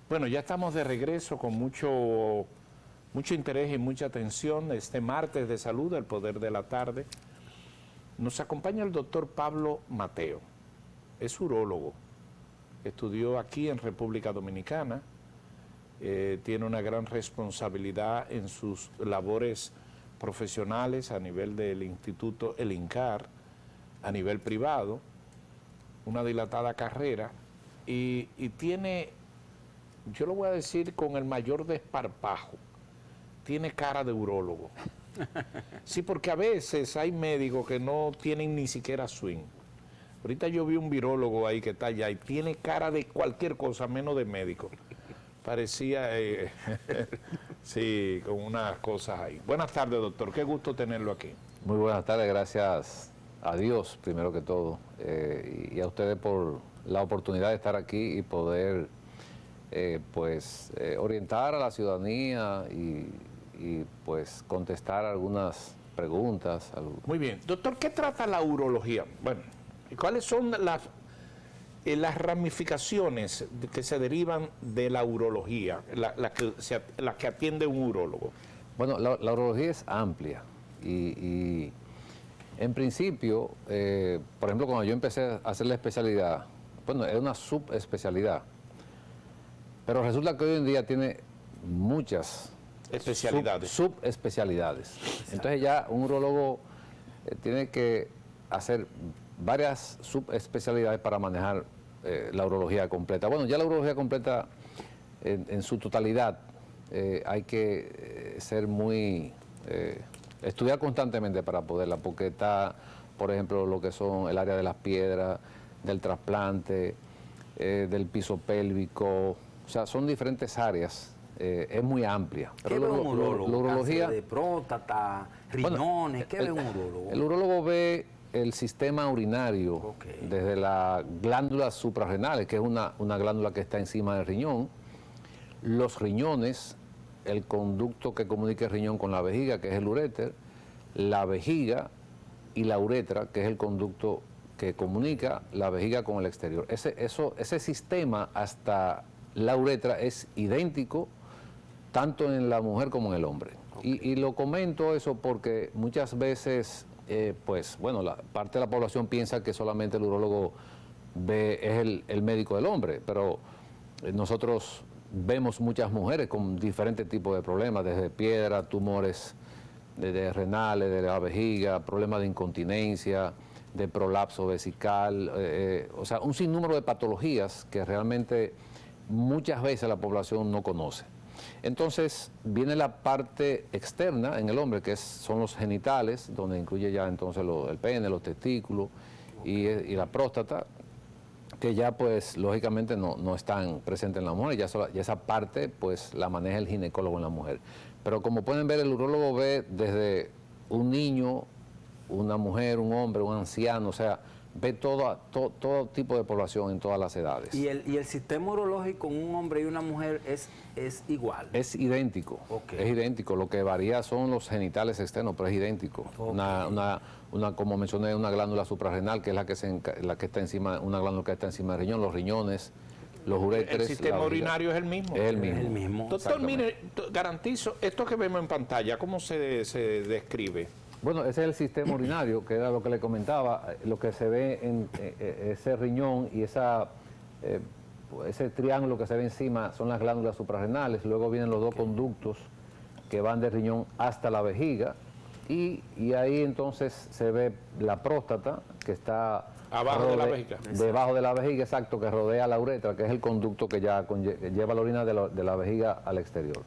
Bueno, ya estamos de regreso con mucho interés y mucha atención este martes de salud, el poder de la tarde. Nos acompaña el doctor Pablo Mateo, es urólogo, estudió aquí en República Dominicana, tiene una gran responsabilidad en sus labores profesionales a nivel del Instituto El INCAR, a nivel privado, una dilatada carrera y tiene, yo lo voy a decir con el mayor desparpajo, tiene cara de urólogo. Sí, porque a veces hay médicos que no tienen ni siquiera swing. Ahorita yo vi un virólogo ahí que está allá y tiene cara de cualquier cosa menos de médico. Parecía, sí, con unas cosas ahí. Buenas tardes, doctor. Qué gusto tenerlo aquí. Muy buenas tardes, gracias a Dios, primero que todo, y a ustedes por la oportunidad de estar aquí y poder, orientar a la ciudadanía y pues contestar algunas preguntas. Muy bien. Doctor, ¿qué trata la urología? Bueno, ¿cuáles son las ramificaciones que se derivan de la urología, las que atiende un urólogo? Bueno, la urología es amplia y en principio, por ejemplo, cuando yo empecé a hacer la especialidad, bueno, es una subespecialidad, pero resulta que hoy en día tiene muchas especialidades. Subespecialidades. Entonces ya un urólogo tiene que hacer varias subespecialidades para manejar la urología completa. Bueno, ya la urología completa en su totalidad hay que ser muy... estudiar constantemente para poderla, porque está, por ejemplo, lo que son el área de las piedras, del trasplante, del piso pélvico, o sea, son diferentes áreas, es muy amplia. ¿Qué ve un urólogo? La urología de próstata, riñones, ¿qué ve un urólogo? El urólogo ve el sistema urinario, desde las glándulas suprarrenales, que es una glándula que está encima del riñón, los riñones, el conducto que comunica el riñón con la vejiga, que es el uréter, la vejiga y la uretra, que es el conducto que comunica la vejiga con el exterior. Ese sistema hasta la uretra es idéntico tanto en la mujer como en el hombre. Y lo comento eso porque muchas veces, la parte de la población piensa que solamente el urólogo es el médico del hombre, pero nosotros vemos muchas mujeres con diferentes tipos de problemas, desde piedra, tumores de renales, de la vejiga, problemas de incontinencia, de prolapso vesical, o sea, un sinnúmero de patologías que realmente muchas veces la población no conoce. Entonces viene la parte externa en el hombre, que son los genitales, donde incluye ya entonces el pene, los testículos y la próstata, que ya pues lógicamente no están presentes en la mujer, ya esa parte pues la maneja el ginecólogo en la mujer. Pero como pueden ver, el urólogo ve desde un niño, una mujer, un hombre, un anciano, o sea, ve todo tipo de población en todas las edades. ¿Y el sistema urológico en un hombre y una mujer es igual? Es idéntico, es idéntico. Lo que varía son los genitales externos, pero es idéntico. Como mencioné, una glándula suprarrenal, que es la que está encima, una glándula que está encima del riñón, los riñones, los uréteres. El sistema urinario es el mismo. Es el mismo. Doctor, mire, garantizo, esto que vemos en pantalla, ¿cómo se describe? Bueno, ese es el sistema urinario, que era lo que le comentaba, lo que se ve en ese riñón y ese triángulo que se ve encima son las glándulas suprarrenales, luego vienen los dos conductos que van del riñón hasta la vejiga y ahí entonces se ve la próstata que está abajo de la vejiga. Debajo de la vejiga, exacto, que rodea la uretra, que es el conducto que ya lleva la orina de la vejiga al exterior.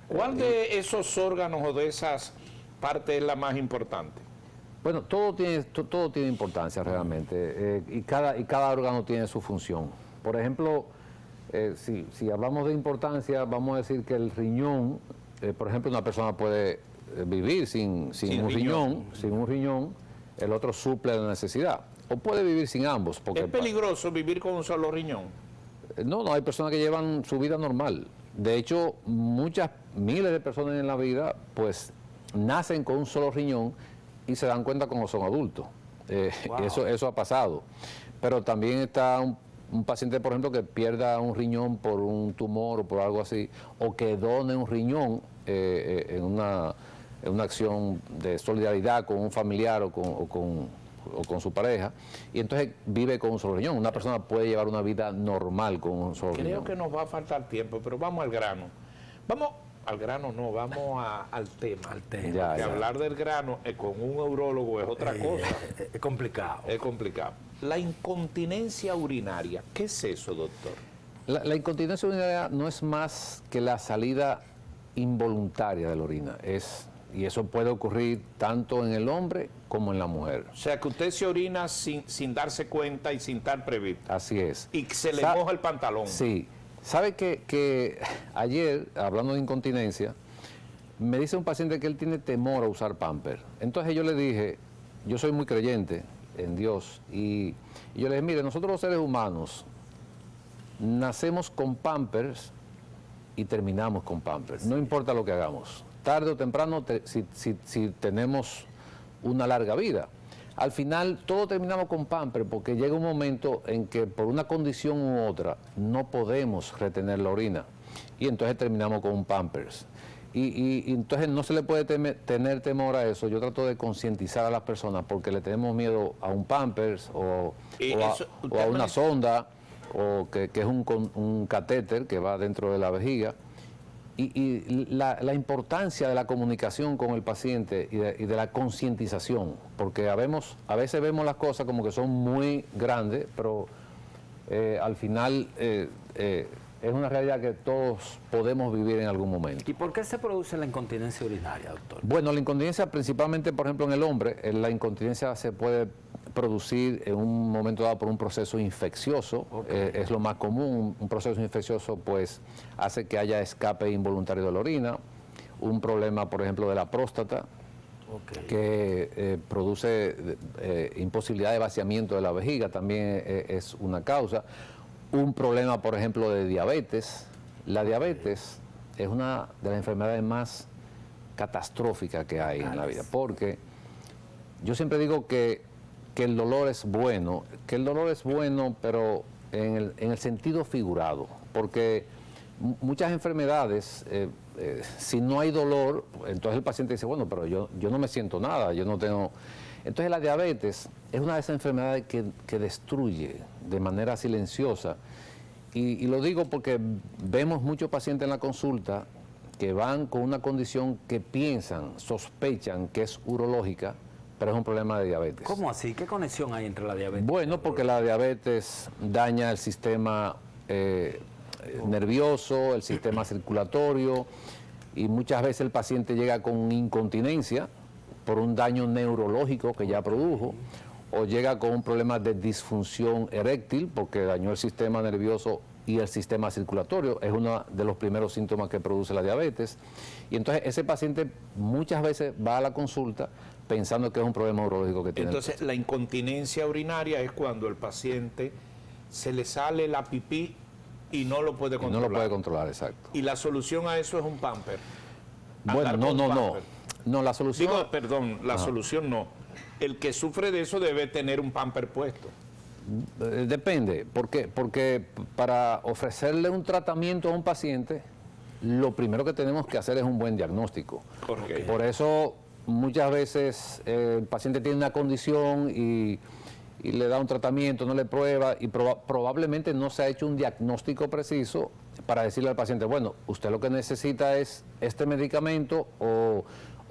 ¿Cuál de esos órganos o de esas parte es la más importante? Bueno, todo tiene importancia realmente, y cada órgano tiene su función. Por ejemplo, si hablamos de importancia, vamos a decir que el riñón, por ejemplo, una persona puede vivir sin un riñón, el otro suple la necesidad, o puede vivir sin ambos. Porque ¿es peligroso vivir con un solo riñón? No, hay personas que llevan su vida normal. De hecho, miles de personas en la vida, pues, nacen con un solo riñón y se dan cuenta cuando son adultos. Wow. Eso ha pasado. Pero también está un paciente, por ejemplo, que pierda un riñón por un tumor o por algo así, o que done un riñón en una acción de solidaridad con un familiar o con su pareja, y entonces vive con un solo riñón. Una persona puede llevar una vida normal con un solo riñón. Creo que nos va a faltar tiempo, pero vamos al grano. Vamos al grano, no, vamos al tema. Al tema. Porque hablar del grano con un neurólogo es otra cosa. Es complicado. Es complicado. La incontinencia urinaria, ¿qué es eso, doctor? La incontinencia urinaria no es más que la salida involuntaria de la orina. Y eso puede ocurrir tanto en el hombre como en la mujer. O sea, que usted se orina sin darse cuenta y sin estar previsto. Así es. Y se le moja el pantalón. Sí. ¿Sabe que ayer, hablando de incontinencia, me dice un paciente que él tiene temor a usar Pampers? Entonces yo le dije, yo soy muy creyente en Dios, y yo le dije, mire, nosotros los seres humanos nacemos con Pampers y terminamos con Pampers. No importa lo que hagamos. Tarde o temprano, si tenemos una larga vida. Al final, todos terminamos con Pampers porque llega un momento en que por una condición u otra no podemos retener la orina. Y entonces terminamos con un Pampers. Y entonces no se le puede tener temor a eso. Yo trato de concientizar a las personas porque le tenemos miedo a un Pampers o a una sonda, o que es un catéter que va dentro de la vejiga. Y la importancia de la comunicación con el paciente y de la concientización, porque a veces vemos las cosas como que son muy grandes, pero al final es una realidad que todos podemos vivir en algún momento. ¿Y por qué se produce la incontinencia urinaria, doctor? Bueno, la incontinencia principalmente, por ejemplo, en el hombre, la incontinencia se puede producir en un momento dado por un proceso infeccioso, es lo más común. Un proceso infeccioso pues hace que haya escape involuntario de la orina, un problema por ejemplo de la próstata, que produce imposibilidad de vaciamiento de la vejiga, también es una causa, un problema por ejemplo de diabetes. La diabetes es una de las enfermedades más catastróficas que hay en la vida, porque yo siempre digo que el dolor es bueno, pero en el sentido figurado, porque muchas enfermedades, si no hay dolor, entonces el paciente dice, bueno, pero yo no me siento nada, yo no tengo... Entonces la diabetes es una de esas enfermedades que destruye de manera silenciosa, y lo digo porque vemos muchos pacientes en la consulta que van con una condición que sospechan que es urológica, pero es un problema de diabetes. ¿Cómo así? ¿Qué conexión hay entre la diabetes? Bueno, porque la diabetes daña el sistema nervioso, el sistema circulatorio, y muchas veces el paciente llega con incontinencia por un daño neurológico que ya produjo, o llega con un problema de disfunción eréctil porque dañó el sistema nervioso y el sistema circulatorio. Es uno de los primeros síntomas que produce la diabetes. Y entonces ese paciente muchas veces va a la consulta pensando que es un problema urológico que tiene. Entonces, la incontinencia urinaria es cuando el paciente se le sale la pipí y no lo puede controlar. No lo puede controlar, exacto. Y la solución a eso es un Pamper. Bueno, no, la solución... Digo, perdón, la solución no. El que sufre de eso debe tener un Pamper puesto. Depende, porque para ofrecerle un tratamiento a un paciente, lo primero que tenemos que hacer es un buen diagnóstico. Okay. Por eso muchas veces el paciente tiene una condición y le da un tratamiento, no le prueba, y probablemente no se ha hecho un diagnóstico preciso para decirle al paciente, bueno, usted lo que necesita es este medicamento, o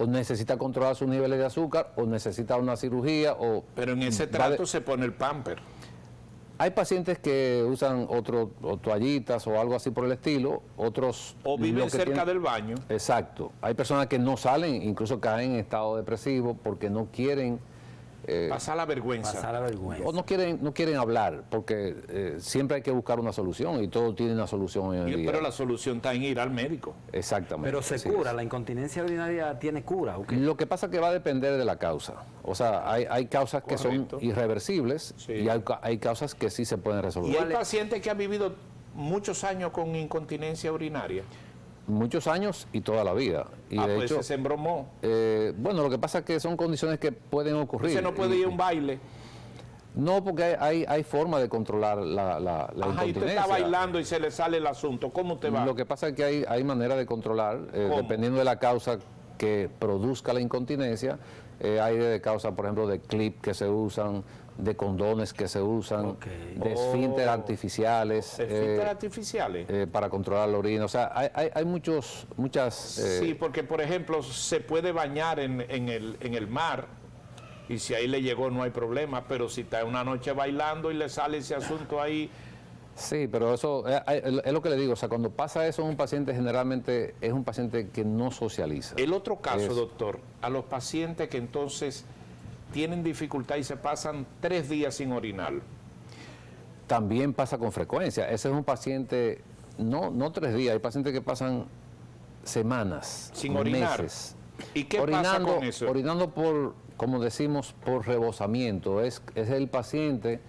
necesita controlar sus niveles de azúcar, o necesita una cirugía, o... Pero en ese trato se pone el Pamper. Hay pacientes que usan o toallitas o algo así por el estilo, otros... O viven cerca del baño. Exacto. Hay personas que no salen, incluso caen en estado depresivo porque no quieren... pasar la vergüenza. O no quieren hablar, porque siempre hay que buscar una solución, y todo tiene una solución hoy en día. Pero la solución está en ir al médico. Exactamente. Pero se cura, la incontinencia urinaria tiene cura. ¿Okay? Lo que pasa es que va a depender de la causa. O sea, hay causas que son irreversibles, y hay causas que sí se pueden resolver. ¿Y hay pacientes que han vivido muchos años con incontinencia urinaria? Muchos años y toda la vida. Y de pues hecho, se embromó. Bueno, lo que pasa es que son condiciones que pueden ocurrir. ¿Usted no puede ir a un baile? No, porque hay forma de controlar la Ajá, y incontinencia. usted está bailando y se le sale el asunto. ¿Cómo usted va? Lo que pasa es que hay manera de controlar, dependiendo de la causa que produzca la incontinencia. Hay de causa, por ejemplo, de clip que se usan, de condones que se usan, de esfínter artificiales. ¿Esfínter artificiales? Para controlar la orina. O sea, hay muchas... Sí, porque, por ejemplo, se puede bañar en el mar, y si ahí le llegó no hay problema, pero si está una noche bailando y le sale ese asunto ahí... Sí, pero eso es lo que le digo. O sea, cuando pasa eso en un paciente, generalmente es un paciente que no socializa. El otro caso, doctor, a los pacientes que entonces tienen dificultad y se pasan 3 días sin orinar. También pasa con frecuencia. Ese es un paciente, no 3 días, hay pacientes que pasan semanas, sin orinar. Meses. ¿Y qué pasa con eso? Orinando por, como decimos, por rebosamiento. Es el paciente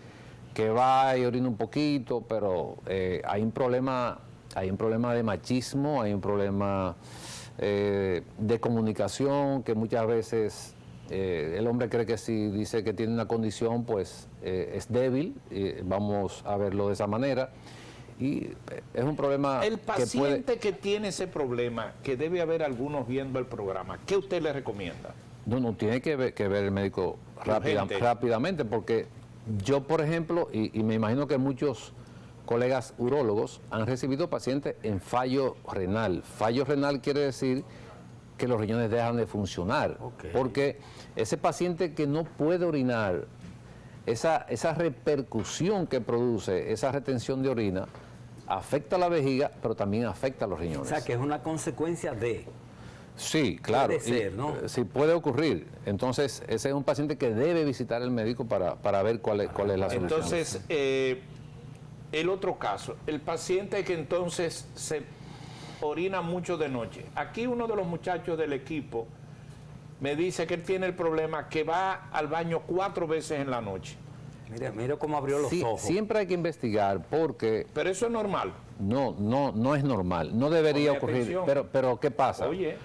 que va y orina un poquito, pero hay un problema de machismo, hay un problema de comunicación, que muchas veces el hombre cree que si dice que tiene una condición, pues es débil, vamos a verlo de esa manera. Y es un problema. El paciente que tiene ese problema, que debe haber algunos viendo el programa, ¿qué usted le recomienda? No, tiene que ver el médico rápidamente, porque yo, por ejemplo, y me imagino que muchos colegas urólogos han recibido pacientes en fallo renal. Fallo renal quiere decir que los riñones dejan de funcionar, porque ese paciente que no puede orinar, esa repercusión que produce esa retención de orina, afecta a la vejiga, pero también afecta a los riñones. O sea, que es una consecuencia de... Sí, claro. Puede ser, ¿no? Sí, puede ocurrir. Entonces, ese es un paciente que debe visitar al médico para ver cuál es la solución. Entonces, el otro caso, el paciente que entonces se orina mucho de noche. Aquí uno de los muchachos del equipo me dice que él tiene el problema que va al baño 4 veces en la noche. Mira cómo abrió los ojos. Siempre hay que investigar porque... Pero eso es normal. No es normal. No debería ocurrir. Pero ¿qué pasa? Oye.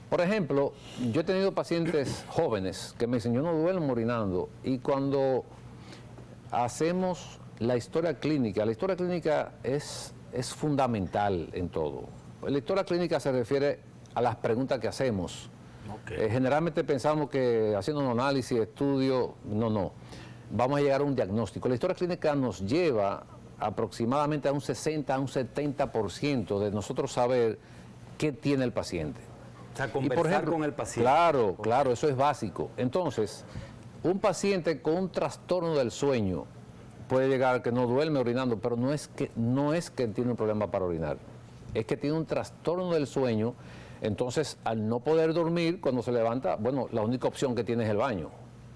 Por ejemplo, yo he tenido pacientes jóvenes que me dicen, yo no duermo orinando. Y cuando hacemos la historia clínica es fundamental en todo. La historia clínica se refiere a las preguntas que hacemos. Generalmente pensamos que haciendo un análisis, estudio, no. Vamos a llegar a un diagnóstico. La historia clínica nos lleva aproximadamente a un 60, a un 70% de nosotros saber qué tiene el paciente. O sea, conversar con el paciente. Claro, eso es básico. Entonces, un paciente con un trastorno del sueño puede llegar que no duerme orinando, pero no es que tiene un problema para orinar, es que tiene un trastorno del sueño. Entonces, al no poder dormir, cuando se levanta, bueno, la única opción que tiene es el baño.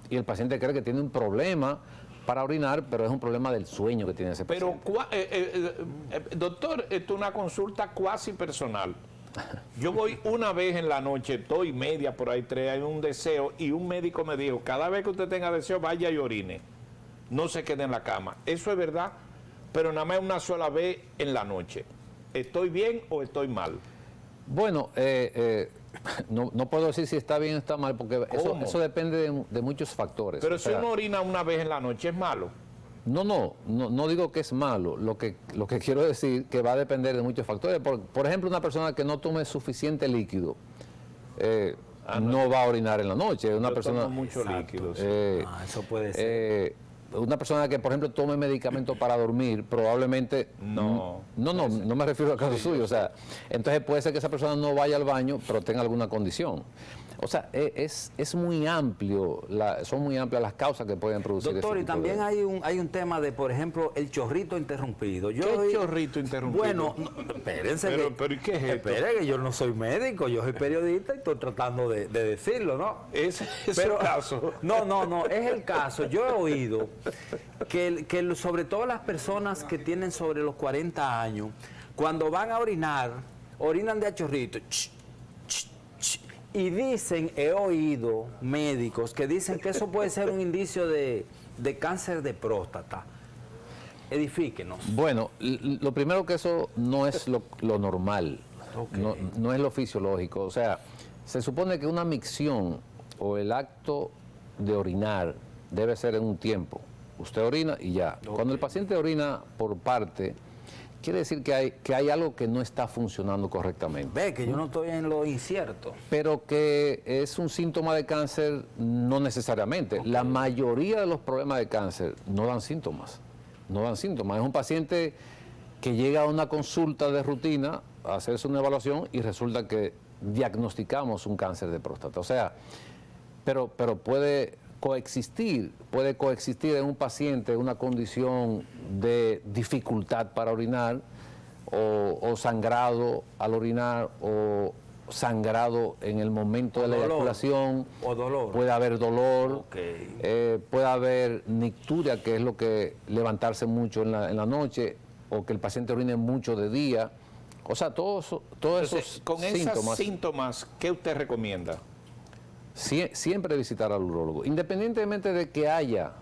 Y el paciente cree que tiene un problema para orinar, pero es un problema del sueño que tiene ese paciente. Pero, doctor, esto es una consulta cuasi personal. Yo voy una vez en la noche, 2:30, por ahí 3, hay un deseo, y un médico me dijo, cada vez que usted tenga deseo, vaya y orine. No se quede en la cama. Eso es verdad, pero nada más una sola vez en la noche. ¿Estoy bien o estoy mal? Bueno, no puedo decir si está bien o está mal, porque eso depende de muchos factores. Pero si uno orina una vez en la noche, ¿es malo? No digo que es malo. Lo que quiero decir que va a depender de muchos factores. Por ejemplo, una persona que no tome suficiente líquido no va a orinar en la noche. Una persona tomo mucho líquido. Sí. Eso puede ser. Una persona que, por ejemplo, tome medicamento para dormir, probablemente... No me refiero al caso suyo. O sea, entonces puede ser que esa persona no vaya al baño, pero tenga alguna condición. O sea, es muy amplio, son muy amplias las causas que pueden producir. Doctor, y también hay un tema de, por ejemplo, el chorrito interrumpido. ¿Qué chorrito interrumpido? Bueno, espérense. Pero ¿y qué es esto? Espere, que yo no soy médico, yo soy periodista y estoy tratando de decirlo, ¿no? Es el caso. No, es el caso. Yo he oído que sobre todo las personas que tienen sobre los 40 años, cuando van a orinar, orinan de a chorrito. Y he oído médicos que dicen que eso puede ser un indicio de cáncer de próstata. Edifíquenos. Bueno, lo primero que eso no es lo normal, no es lo fisiológico. O sea, se supone que una micción o el acto de orinar debe ser en un tiempo. usted orina y ya. Ok. Cuando el paciente orina por parte, quiere decir que hay algo que no está funcionando correctamente. Ve que yo no estoy en lo incierto. Pero que es un síntoma de cáncer, no necesariamente. La mayoría de los problemas de cáncer no dan síntomas. No dan síntomas. Es un paciente que llega a una consulta de rutina a hacerse una evaluación y resulta que diagnosticamos un cáncer de próstata. O sea, pero puede coexistir en un paciente una condición de dificultad para orinar o sangrado al orinar o sangrado en el momento de la dolor. eyaculación. O dolor. Puede haber dolor, Ok. puede haber nicturia, que es lo que levantarse mucho en la noche, o que el paciente orine mucho de día. O sea, todos Entonces, esos con esos síntomas. síntomas, ¿qué usted recomienda? Siempre visitar al urólogo, independientemente de que haya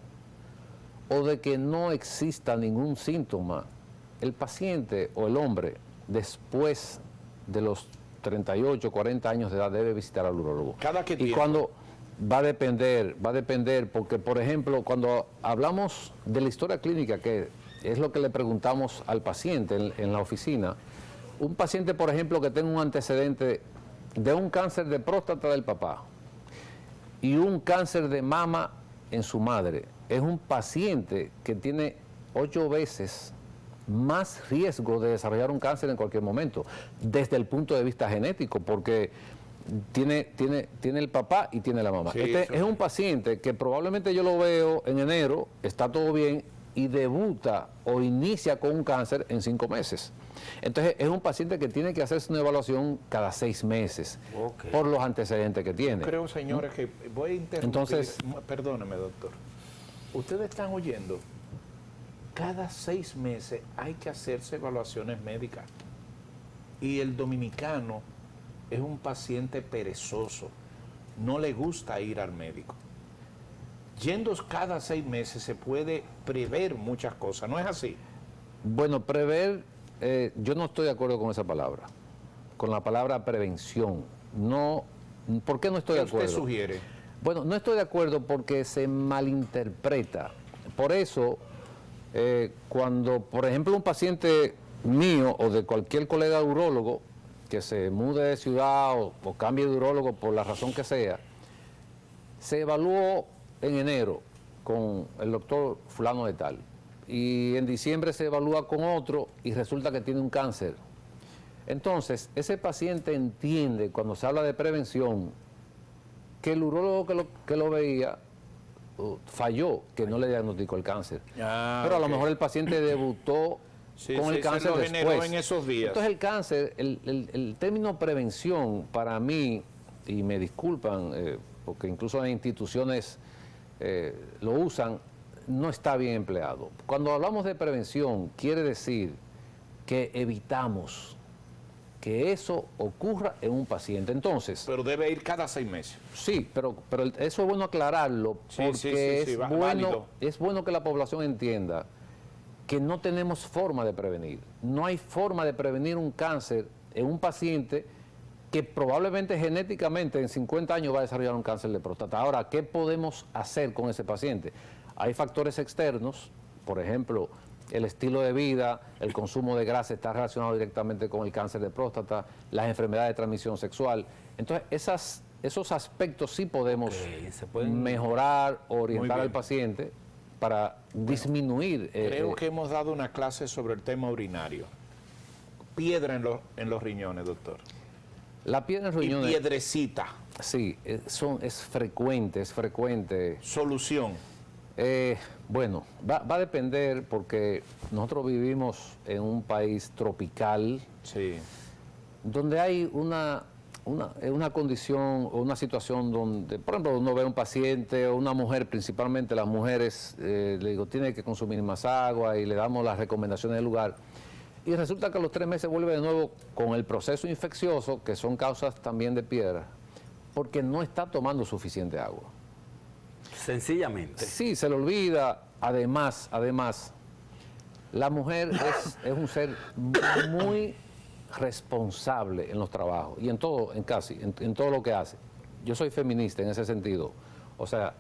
o de que no exista ningún síntoma. El paciente o el hombre, después de los 38, 40 años de edad, debe visitar al urólogo. ¿Cada qué Y tiempo? cuando va a depender, porque, por ejemplo, cuando hablamos de la historia clínica, que es lo que le preguntamos al paciente en la oficina, un paciente, por ejemplo, que tenga un antecedente de un cáncer de próstata del papá y un cáncer de mama en su madre, es un paciente que tiene 8 veces más riesgo de desarrollar un cáncer en cualquier momento, desde el punto de vista genético, porque tiene el papá y tiene la mamá. Sí, Este eso. es un paciente que probablemente yo lo veo en enero, está todo bien, y debuta o inicia con un cáncer en 5 meses. Entonces es un paciente que tiene que hacerse una evaluación cada 6 meses Ok. por los antecedentes que tiene. Creo, señores, que voy a interrumpir. Entonces- Perdóneme, doctor. Ustedes están oyendo, cada 6 meses hay que hacerse evaluaciones médicas. Y el dominicano es un paciente perezoso, no le gusta ir al médico. Yendo cada 6 meses se puede prever muchas cosas, ¿no es así? Bueno, prever, yo no estoy de acuerdo con esa palabra, con la palabra prevención. No, ¿por qué no estoy ¿Qué de usted acuerdo? sugiere? Bueno, no estoy de acuerdo porque se malinterpreta. Por eso, cuando, por ejemplo, un paciente mío o de cualquier colega urólogo que se mude de ciudad o cambie de urólogo por la razón que sea, se evaluó en enero con el doctor fulano de tal y en diciembre se evalúa con otro y resulta que tiene un cáncer. Entonces, ese paciente entiende cuando se habla de prevención que el urólogo que lo veía falló, que no le diagnosticó el cáncer. Ah, pero a lo ok. mejor el paciente debutó Sí, con sí, el cáncer se lo generó después. en esos días. Entonces el cáncer, el término prevención para mí, y me disculpan, porque incluso las instituciones lo usan, no está bien empleado. Cuando hablamos de prevención, quiere decir que evitamos que eso ocurra en un paciente. Entonces, Pero debe ir cada 6 meses. sí, pero eso es bueno aclararlo, Sí, porque sí, sí, válido. es bueno que la población entienda que no tenemos forma de prevenir. No hay forma de prevenir un cáncer en un paciente que probablemente genéticamente en 50 años va a desarrollar un cáncer de próstata. Ahora, ¿qué podemos hacer con ese paciente? Hay factores externos, por ejemplo, el estilo de vida, el consumo de grasa está relacionado directamente con el cáncer de próstata, las enfermedades de transmisión sexual. Entonces, esos aspectos sí podemos Ok, se pueden- mejorar, orientar bien. al paciente para disminuir. Creo que hemos dado una clase sobre el tema urinario. Piedra en los riñones, doctor. la piedra en los Y riñones, piedrecita. sí, es frecuente. Solución. Bueno, va a depender porque nosotros vivimos en un país tropical Sí. donde hay una condición o una situación donde, por ejemplo, uno ve a un paciente o una mujer, principalmente las mujeres, le digo, tiene que consumir más agua y le damos las recomendaciones del lugar. Y resulta que a los 3 meses vuelve de nuevo con el proceso infeccioso, que son causas también de piedra, porque no está tomando suficiente agua. Sencillamente. Sí, se le olvida. Además, la mujer es un ser muy responsable en los trabajos y en todo lo que hace. Yo soy feminista en ese sentido. O sea,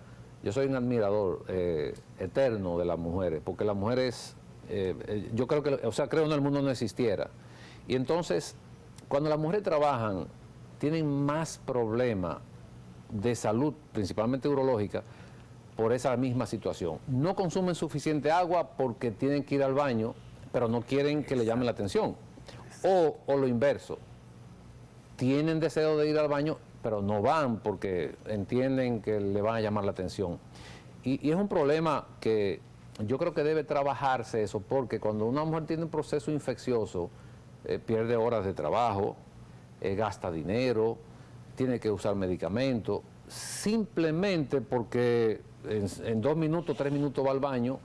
yo soy un admirador eterno de las mujeres, porque las mujeres, yo creo que, o sea, creo que en el mundo no existiera. Y entonces, cuando las mujeres trabajan, tienen más problemas de salud, principalmente urológica, por esa misma situación. No consumen suficiente agua porque tienen que ir al baño, pero no quieren que le llamen la atención. O lo inverso, tienen deseo de ir al baño, pero no van porque entienden que le van a llamar la atención. Y es un problema que yo creo que debe trabajarse eso, porque cuando una mujer tiene un proceso infeccioso, pierde horas de trabajo, gasta dinero, tiene que usar medicamentos, simplemente porque en 2 minutos, 3 minutos va al baño,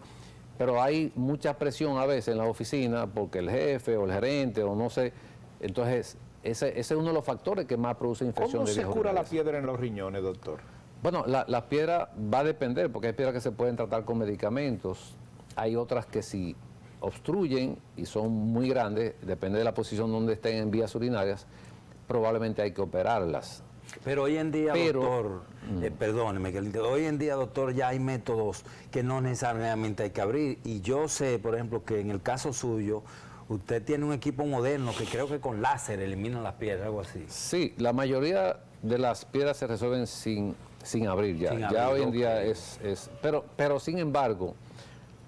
pero hay mucha presión a veces en la oficina porque el jefe o el gerente o no sé, entonces ese es uno de los factores que más produce infección ¿Cómo de se vías cura la urinarias. piedra en los riñones, doctor? Bueno, las piedras va a depender, porque hay piedras que se pueden tratar con medicamentos, hay otras que si obstruyen y son muy grandes, depende de la posición donde estén en vías urinarias, probablemente hay que operarlas. Pero hoy en día, Pero- doctor, perdóneme, hoy en día, doctor, ya hay métodos que no necesariamente hay que abrir. Y yo sé, por ejemplo, que en el caso suyo, usted tiene un equipo moderno que creo que con láser eliminan las piedras, algo así. Sí, la mayoría de las piedras se resuelven sin abrir ya. Sin Ya abrir, hoy en día ok. pero sin embargo,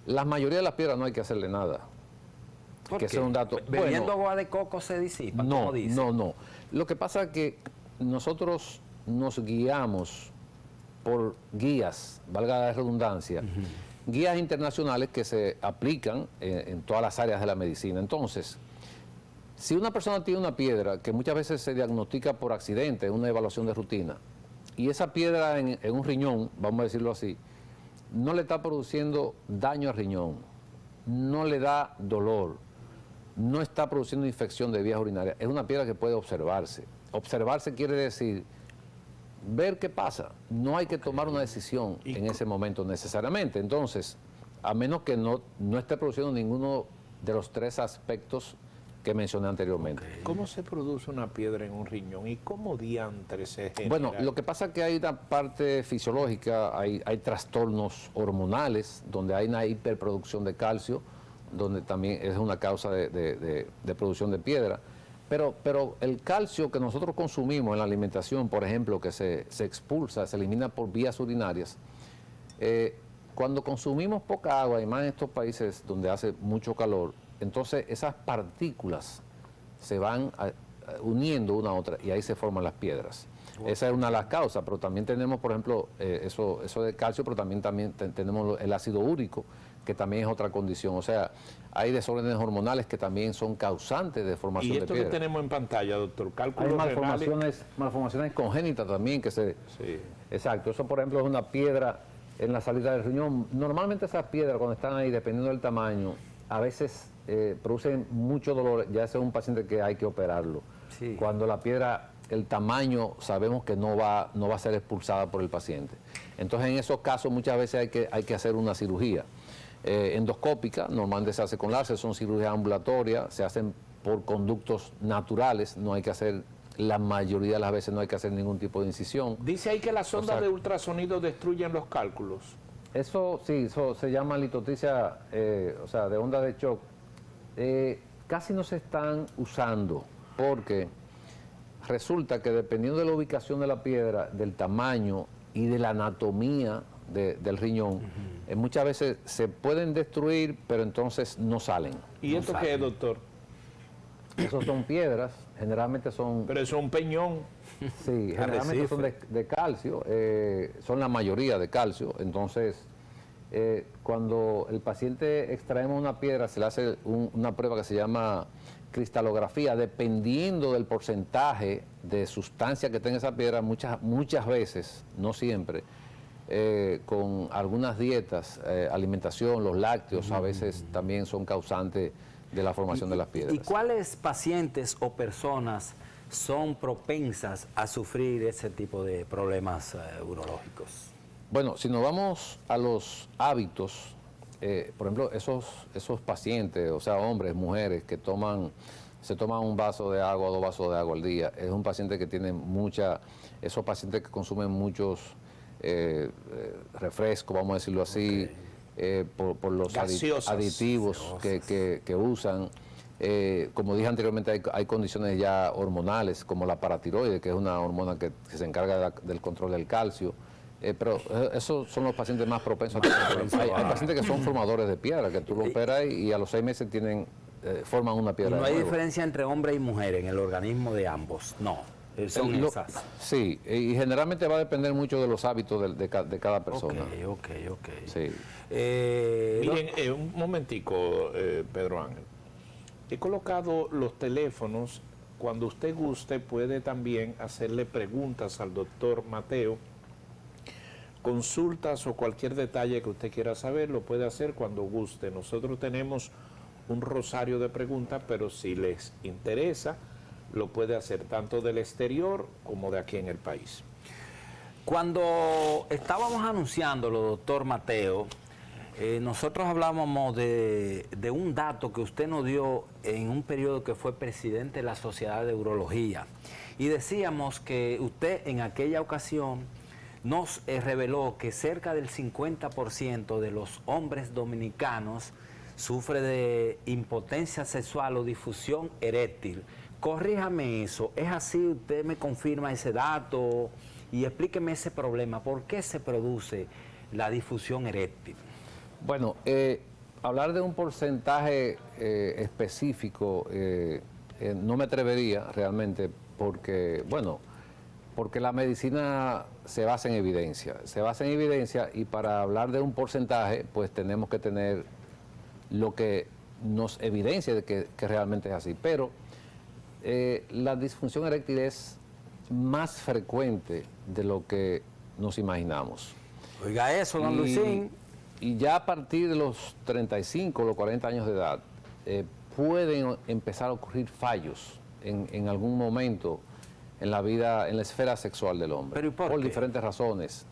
la mayoría de las piedras no hay que hacerle nada. ¿Por Que qué? ese es un dato. Bebiendo Bueno, agua de coco se disipa, no, como dice. no. Lo que pasa es que nosotros nos guiamos por guías, valga la redundancia, guías internacionales que se aplican en todas las áreas de la medicina. Entonces, si una persona tiene una piedra que muchas veces se diagnostica por accidente, una evaluación de rutina, y esa piedra en un riñón, vamos a decirlo así, no le está produciendo daño al riñón, no le da dolor, no está produciendo infección de vías urinarias, es una piedra que puede observarse. Observarse quiere decir ver qué pasa, no hay que tomar una decisión en ese momento necesariamente. Entonces, a menos que no esté produciendo ninguno de los 3 aspectos que mencioné anteriormente. ¿Cómo se produce una piedra en un riñón y cómo diantre se genera? Bueno, lo que pasa es que hay una parte fisiológica, hay trastornos hormonales, donde hay una hiperproducción de calcio, donde también es una causa de producción de piedra. Pero el calcio que nosotros consumimos en la alimentación, por ejemplo, que se expulsa, se elimina por vías urinarias, cuando consumimos poca agua, y más en estos países donde hace mucho calor, entonces esas partículas se van uniendo una a otra y ahí se forman las piedras. Esa es una de las causas, pero también tenemos, por ejemplo, eso de calcio, pero también tenemos el ácido úrico, que también es otra condición. O sea, hay desórdenes hormonales que también son causantes de formación Y de esto que piedra. tenemos en pantalla, doctor, Hay cálculos renales. malformaciones congénitas también que se... Sí. Exacto, eso por ejemplo es una piedra en la salida del riñón. Normalmente esas piedras cuando están ahí, dependiendo del tamaño, a veces producen mucho dolor, ya ese es un paciente que hay que operarlo. Sí. Cuando la piedra, el tamaño, sabemos que no va a ser expulsada por el paciente. Entonces en esos casos muchas veces hay que hacer una cirugía. Endoscópica, normalmente se hace con láser, son cirugías ambulatorias, se hacen por conductos naturales, no hay que hacer, la mayoría de las veces no hay que hacer ningún tipo de incisión. Dice ahí que las ondas sea, de ultrasonido destruyen los cálculos. Eso sí, eso se llama litotripsia, o sea, de onda de shock. Casi no se están usando porque resulta que dependiendo de la ubicación de la piedra, del tamaño y de la anatomía del riñón, muchas veces se pueden destruir, pero entonces no salen. ¿Y No esto sabe. qué es, doctor? Esos son piedras, generalmente son, Pero eso es un peñón. sí, generalmente son de calcio, son la mayoría de calcio. Entonces, cuando el paciente extraemos una piedra, se le hace una prueba que se llama cristalografía, dependiendo del porcentaje de sustancia que tenga esa piedra, muchas veces, no siempre, con algunas dietas, alimentación, los lácteos, a veces también son causantes de la formación de las piedras. ¿Y cuáles pacientes o personas son propensas a sufrir ese tipo de problemas urológicos? Bueno, si nos vamos a los hábitos, por ejemplo, esos pacientes, o sea, hombres, mujeres, que se toman un vaso de agua, 2 vasos de agua al día, es un paciente que tiene esos pacientes que consumen muchos refresco, vamos a decirlo así, por los Gaseosas. aditivos que usan. Como dije anteriormente, hay condiciones ya hormonales, como la paratiroide, que es una hormona que se encarga del control del calcio. Pero esos son los pacientes más propensos a tener. Hay pacientes que son formadores de piedra, que tú lo operas y a los 6 meses forman una piedra. No hay diferencia entre hombre y mujer en el organismo de ambos, no. Son esas. Sí, y generalmente va a depender mucho de los hábitos de cada persona. Ok. Sí. Miren, un momentico, Pedro Ángel. He colocado los teléfonos. Cuando usted guste, puede también hacerle preguntas al doctor Mateo. Consultas o cualquier detalle que usted quiera saber, lo puede hacer cuando guste. Nosotros tenemos un rosario de preguntas, pero si les interesa, lo puede hacer tanto del exterior como de aquí en el país. Cuando estábamos anunciándolo, doctor Mateo, nosotros hablábamos de un dato que usted nos dio en un periodo que fue presidente de la Sociedad de Urología. Y decíamos que usted en aquella ocasión nos reveló que cerca del 50% de los hombres dominicanos sufre de impotencia sexual o disfunción eréctil. Corríjame eso, ¿es así? ¿Usted me confirma ese dato? Y explíqueme ese problema, ¿por qué se produce la disfunción eréctil? Bueno, hablar de un porcentaje específico no me atrevería realmente porque la medicina se basa en evidencia, y para hablar de un porcentaje pues tenemos que tener lo que nos evidencia de que realmente es así. Pero la disfunción eréctil es más frecuente de lo que nos imaginamos. Oiga eso, don Luisín. Y ya a partir de los 35 o los 40 años de edad pueden empezar a ocurrir fallos en algún momento en la vida, en la esfera sexual del hombre. ¿Pero y por qué? Diferentes razones.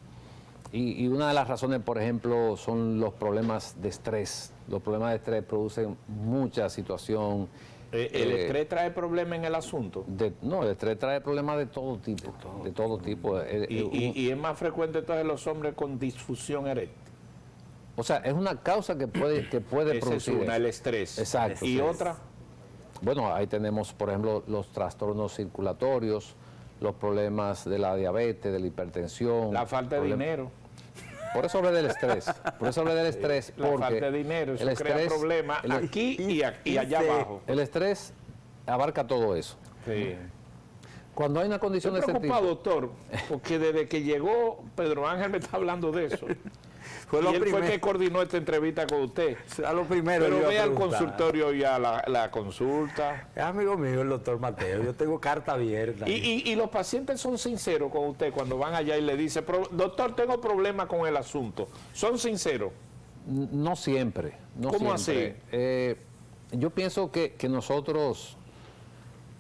Y una de las razones, por ejemplo, son los problemas de estrés. Los problemas de estrés producen mucha situación. ¿El estrés trae problemas en el asunto? No, el estrés trae problemas de todo tipo. De todo tipo. Y es más frecuente entonces los hombres con disfunción eréctil. O sea, es una causa que puede Esa producir. es una, el estrés. Exacto. ¿Y otra? Bueno, ahí tenemos, por ejemplo, los trastornos circulatorios, los problemas de la diabetes, de la hipertensión. La falta de dinero. Por eso hablé del estrés. La falta de dinero, eso crea problemas aquí y allá abajo. El estrés abarca todo eso. Sí. Cuando hay una condición de ese tipo... Estoy preocupado, doctor, porque desde que llegó Pedro Ángel me está hablando de eso. Y él fue que coordinó esta entrevista con usted. A lo primero. Pero ve al consultorio y a la consulta. Es amigo mío el doctor Mateo, yo tengo carta abierta. Y los pacientes son sinceros con usted cuando van allá y le dicen, doctor, tengo problemas con el asunto. ¿Son sinceros? No siempre. ¿Cómo siempre. Así? Yo pienso que nosotros,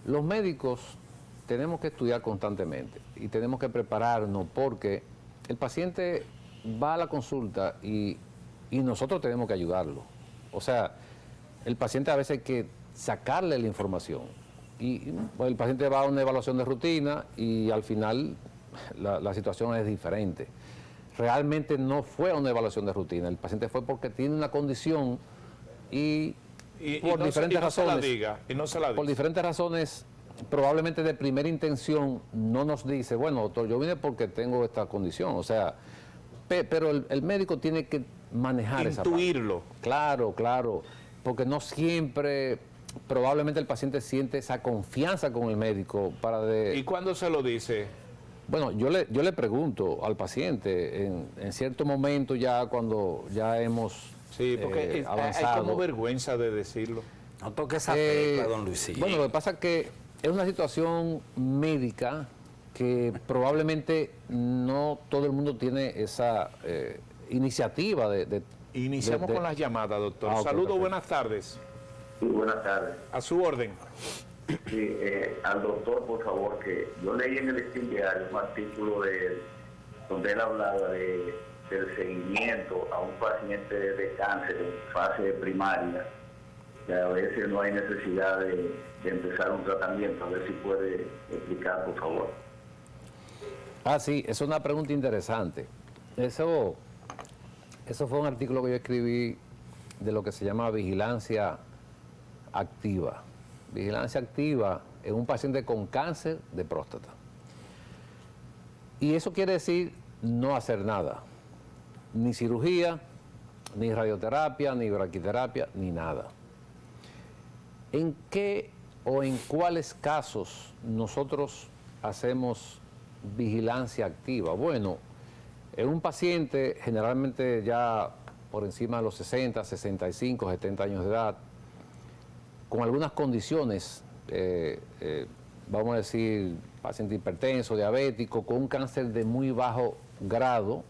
los médicos, tenemos que estudiar constantemente y tenemos que prepararnos porque el paciente va a la consulta y nosotros tenemos que ayudarlo. O sea, el paciente a veces hay que sacarle la información. Y pues, el paciente va a una evaluación de rutina y al final la situación es diferente. Realmente no fue a una evaluación de rutina, el paciente fue porque tiene una condición y por diferentes razones. Por diferentes razones, probablemente de primera intención no nos dice, bueno, doctor, yo vine porque tengo esta condición. O sea, pero el médico tiene que manejar esa parte. Intuirlo. Claro, porque no siempre, probablemente el paciente siente esa confianza con el médico para ¿Y cuándo se lo dice? Bueno, yo le pregunto al paciente en cierto momento ya cuando ya hemos avanzado. Hay como vergüenza de decirlo. No toque esa tecla, don Luisín. Bueno, lo que pasa es que es una situación médica que probablemente no todo el mundo tiene esa iniciativa de Iniciamos con las llamadas, doctor. Okay, Saludos, perfecto. Buenas tardes. Sí, buenas tardes. A su orden. Sí, al doctor, por favor, que yo leí en el Listín Diario un artículo donde él hablaba del seguimiento a un paciente de cáncer en fase primaria, que a veces no hay necesidad de empezar un tratamiento. A ver si puede explicar, por favor. Sí, es una pregunta interesante. Eso fue un artículo que yo escribí de lo que se llama vigilancia activa. Vigilancia activa en un paciente con cáncer de próstata. Y eso quiere decir no hacer nada. Ni cirugía, ni radioterapia, ni braquiterapia, ni nada. ¿En qué o en cuáles casos nosotros hacemos vigilancia activa? Bueno, en un paciente generalmente ya por encima de los 60, 65, 70 años de edad, con algunas condiciones, vamos a decir, paciente hipertenso, diabético, con un cáncer de muy bajo grado,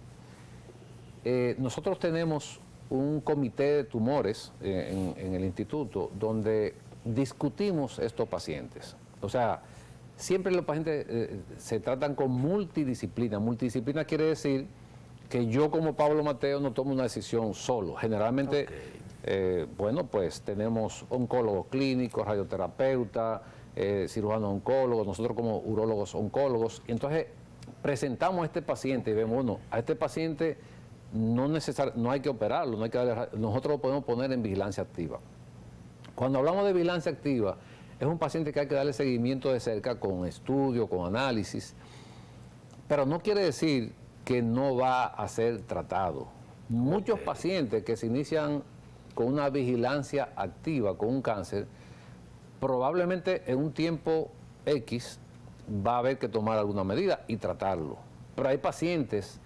nosotros tenemos un comité de tumores en el instituto donde discutimos estos pacientes. O sea, siempre los pacientes se tratan con multidisciplina. Multidisciplina quiere decir que yo como Pablo Mateo no tomo una decisión solo. Generalmente, bueno, pues tenemos oncólogos clínicos, radioterapeutas, cirujanos oncólogos, nosotros como urólogos oncólogos. Y entonces presentamos a este paciente y vemos, bueno, a este paciente no hay que operarlo, no hay que nosotros lo podemos poner en vigilancia activa. Cuando hablamos de vigilancia activa, es un paciente que hay que darle seguimiento de cerca con estudio, con análisis, pero no quiere decir que no va a ser tratado. Muchos pacientes que se inician con una vigilancia activa, con un cáncer, probablemente en un tiempo X va a haber que tomar alguna medida y tratarlo. Pero hay pacientes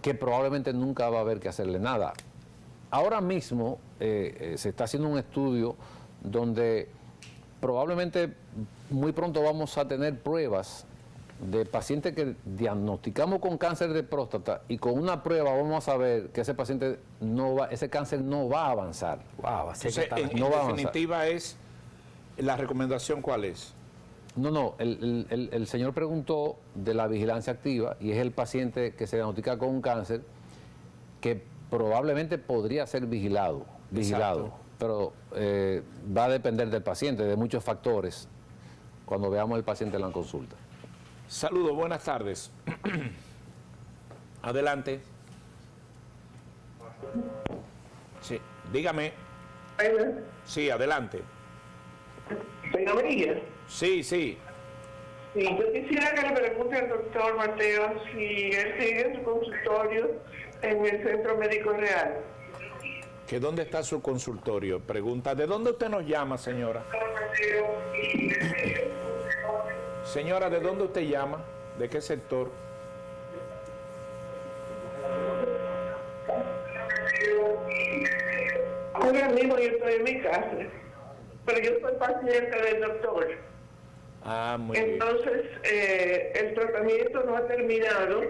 que probablemente nunca va a haber que hacerle nada. Ahora mismo se está haciendo un estudio donde probablemente muy pronto vamos a tener pruebas de pacientes que diagnosticamos con cáncer de próstata y con una prueba vamos a saber que ese paciente ese cáncer no va a avanzar. Wow, así Entonces, que en no va a definitiva es, la recomendación ¿cuál es? No, el señor preguntó de la vigilancia activa y es el paciente que se diagnostica con un cáncer que probablemente podría ser vigilado, pero va a depender del paciente, de muchos factores, cuando veamos al paciente en la consulta. Saludos, buenas tardes. Adelante. Sí, dígame. Sí, adelante. Doña María. Sí. Sí, yo quisiera que le pregunte al doctor Mateo si él sigue en su consultorio en el Centro Médico Real. ¿Que dónde está su consultorio? Pregunta, ¿de dónde usted nos llama, señora? Señora, ¿de dónde usted llama? ¿De qué sector? Ahora mismo yo estoy en mi casa, pero yo soy paciente del doctor. Ah, muy bien. Entonces, el tratamiento no ha terminado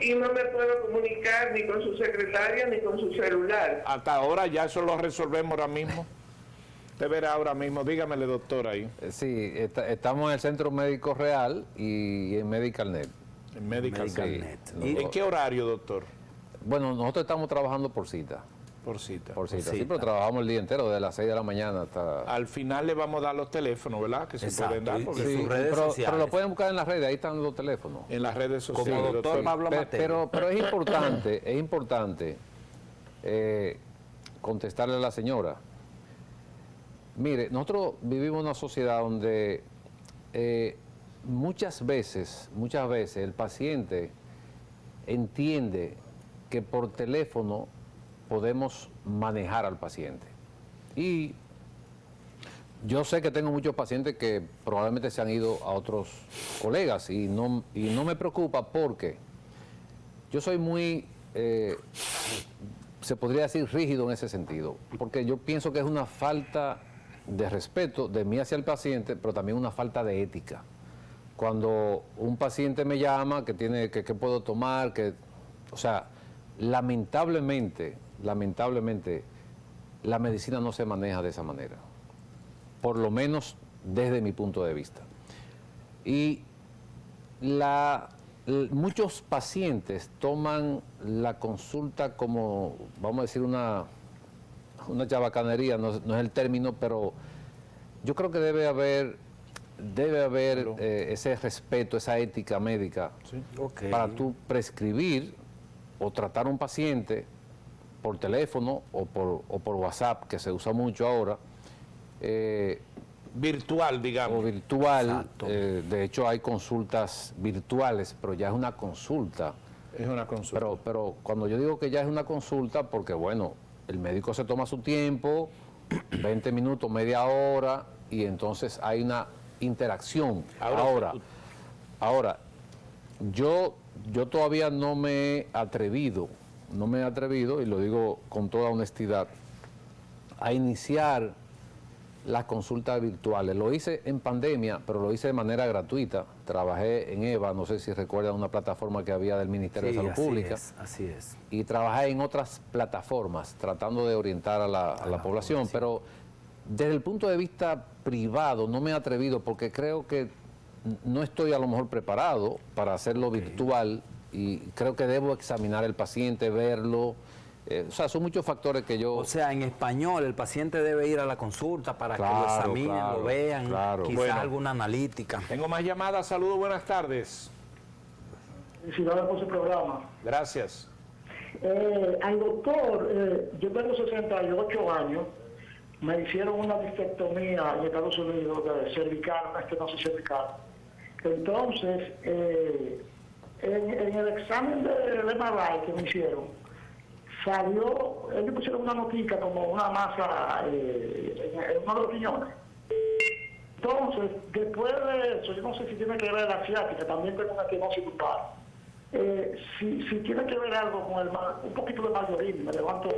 y no me puedo comunicar ni con su secretaria ni con su celular. Hasta ahora ya eso lo resolvemos ahora mismo. Usted verá ahora mismo, dígamele, doctor, ahí. Sí, estamos en el Centro Médico Real y en MedicalNet. En Medical Net. ¿En qué horario, doctor? Bueno, nosotros estamos trabajando por cita. Por cita. Sí, pero trabajamos el día entero, de las 6 de la mañana hasta... Al final le vamos a dar los teléfonos, ¿verdad? Que se Exacto, pueden dar. y Porque sus redes pero sociales. lo pueden buscar en las redes, ahí están los teléfonos. en las redes sociales. Como doctor Pablo Mateo. Pero es importante contestarle a la señora. Mire, nosotros vivimos en una sociedad donde muchas veces el paciente entiende que por teléfono podemos manejar al paciente. Y yo sé que tengo muchos pacientes que probablemente se han ido a otros colegas y no me preocupa porque yo soy muy, se podría decir, rígido en ese sentido, porque yo pienso que es una falta de respeto de mí hacia el paciente, pero también una falta de ética. Cuando un paciente me llama, que puedo tomar, o sea, lamentablemente, la medicina no se maneja de esa manera, por lo menos desde mi punto de vista. Y muchos pacientes toman la consulta como, vamos a decir, una chabacanería, no es el término, pero yo creo que debe haber ese respeto, esa ética médica, Ok. para tú prescribir o tratar a un paciente por teléfono o por WhatsApp, que se usa mucho ahora, Virtual, digamos. o virtual. Exacto. De hecho, hay consultas virtuales, pero ya es una consulta. Es una consulta. Pero cuando yo digo que ya es una consulta, porque bueno, el médico se toma su tiempo, 20 minutos, media hora, y entonces hay una interacción. Ahora, yo todavía no me he atrevido, y lo digo con toda honestidad, a iniciar las consultas virtuales. Lo hice en pandemia, pero lo hice de manera gratuita. Trabajé en EVA, no sé si recuerdan una plataforma que había del Ministerio de Salud Pública. Así es. Y trabajé en otras plataformas, tratando de orientar a la población. Pero desde el punto de vista privado no me he atrevido porque creo que no estoy a lo mejor preparado para hacerlo virtual y creo que debo examinar el paciente, verlo. O sea, son muchos factores que yo... O sea, en español, el paciente debe ir a la consulta para que lo examinen, lo vean, quizás Bueno. alguna analítica. Tengo más llamadas. Saludos, buenas tardes. Felicidades por su programa. Gracias. Al doctor, yo tengo 68 años, me hicieron una disectomía en Estados Unidos de cervical, una estenosis cervical. Entonces, en el examen del MRI que me hicieron, salió, ellos pusieron una notica como una masa en uno de los riñones. Entonces, después de eso, yo no sé si tiene que ver la asiática, también tengo una estenosis bucal. Si tiene que ver algo con un poquito de mal de orina, me levanto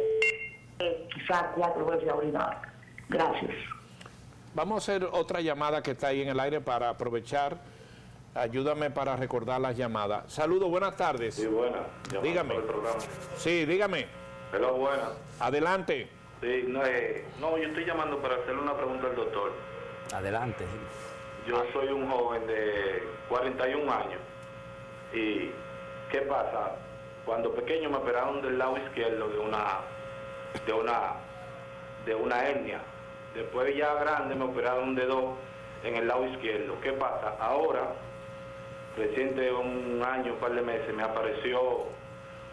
quizás 4 veces a orinar. Gracias. Vamos a hacer otra llamada que está ahí en el aire para aprovechar. Ayúdame para recordar las llamadas. Saludos, buenas tardes. Sí, buena. Dígame. Sí, dígame. Hello, buena. Adelante. Sí, no, yo estoy llamando para hacerle una pregunta al doctor. Adelante. Yo soy un joven de 41 años. ¿Y qué pasa? Cuando pequeño me operaron del lado izquierdo de una hernia. Después ya grande me operaron de 2 en el lado izquierdo. ¿Qué pasa? Ahora, reciente un año, un par de meses, me apareció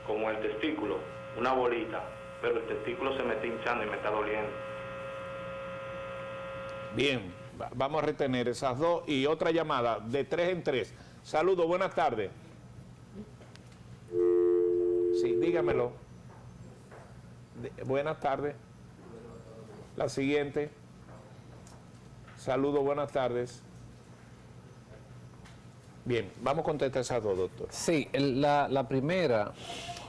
como el testículo, una bolita, pero el testículo se me está hinchando y me está doliendo. Bien, vamos a retener esas dos y otra llamada de 3 en 3. Saludos, buenas tardes. Sí, dígamelo. Buenas tardes. La siguiente. Saludos, buenas tardes. Bien, vamos a contestar esas dos, doctor. Sí, la primera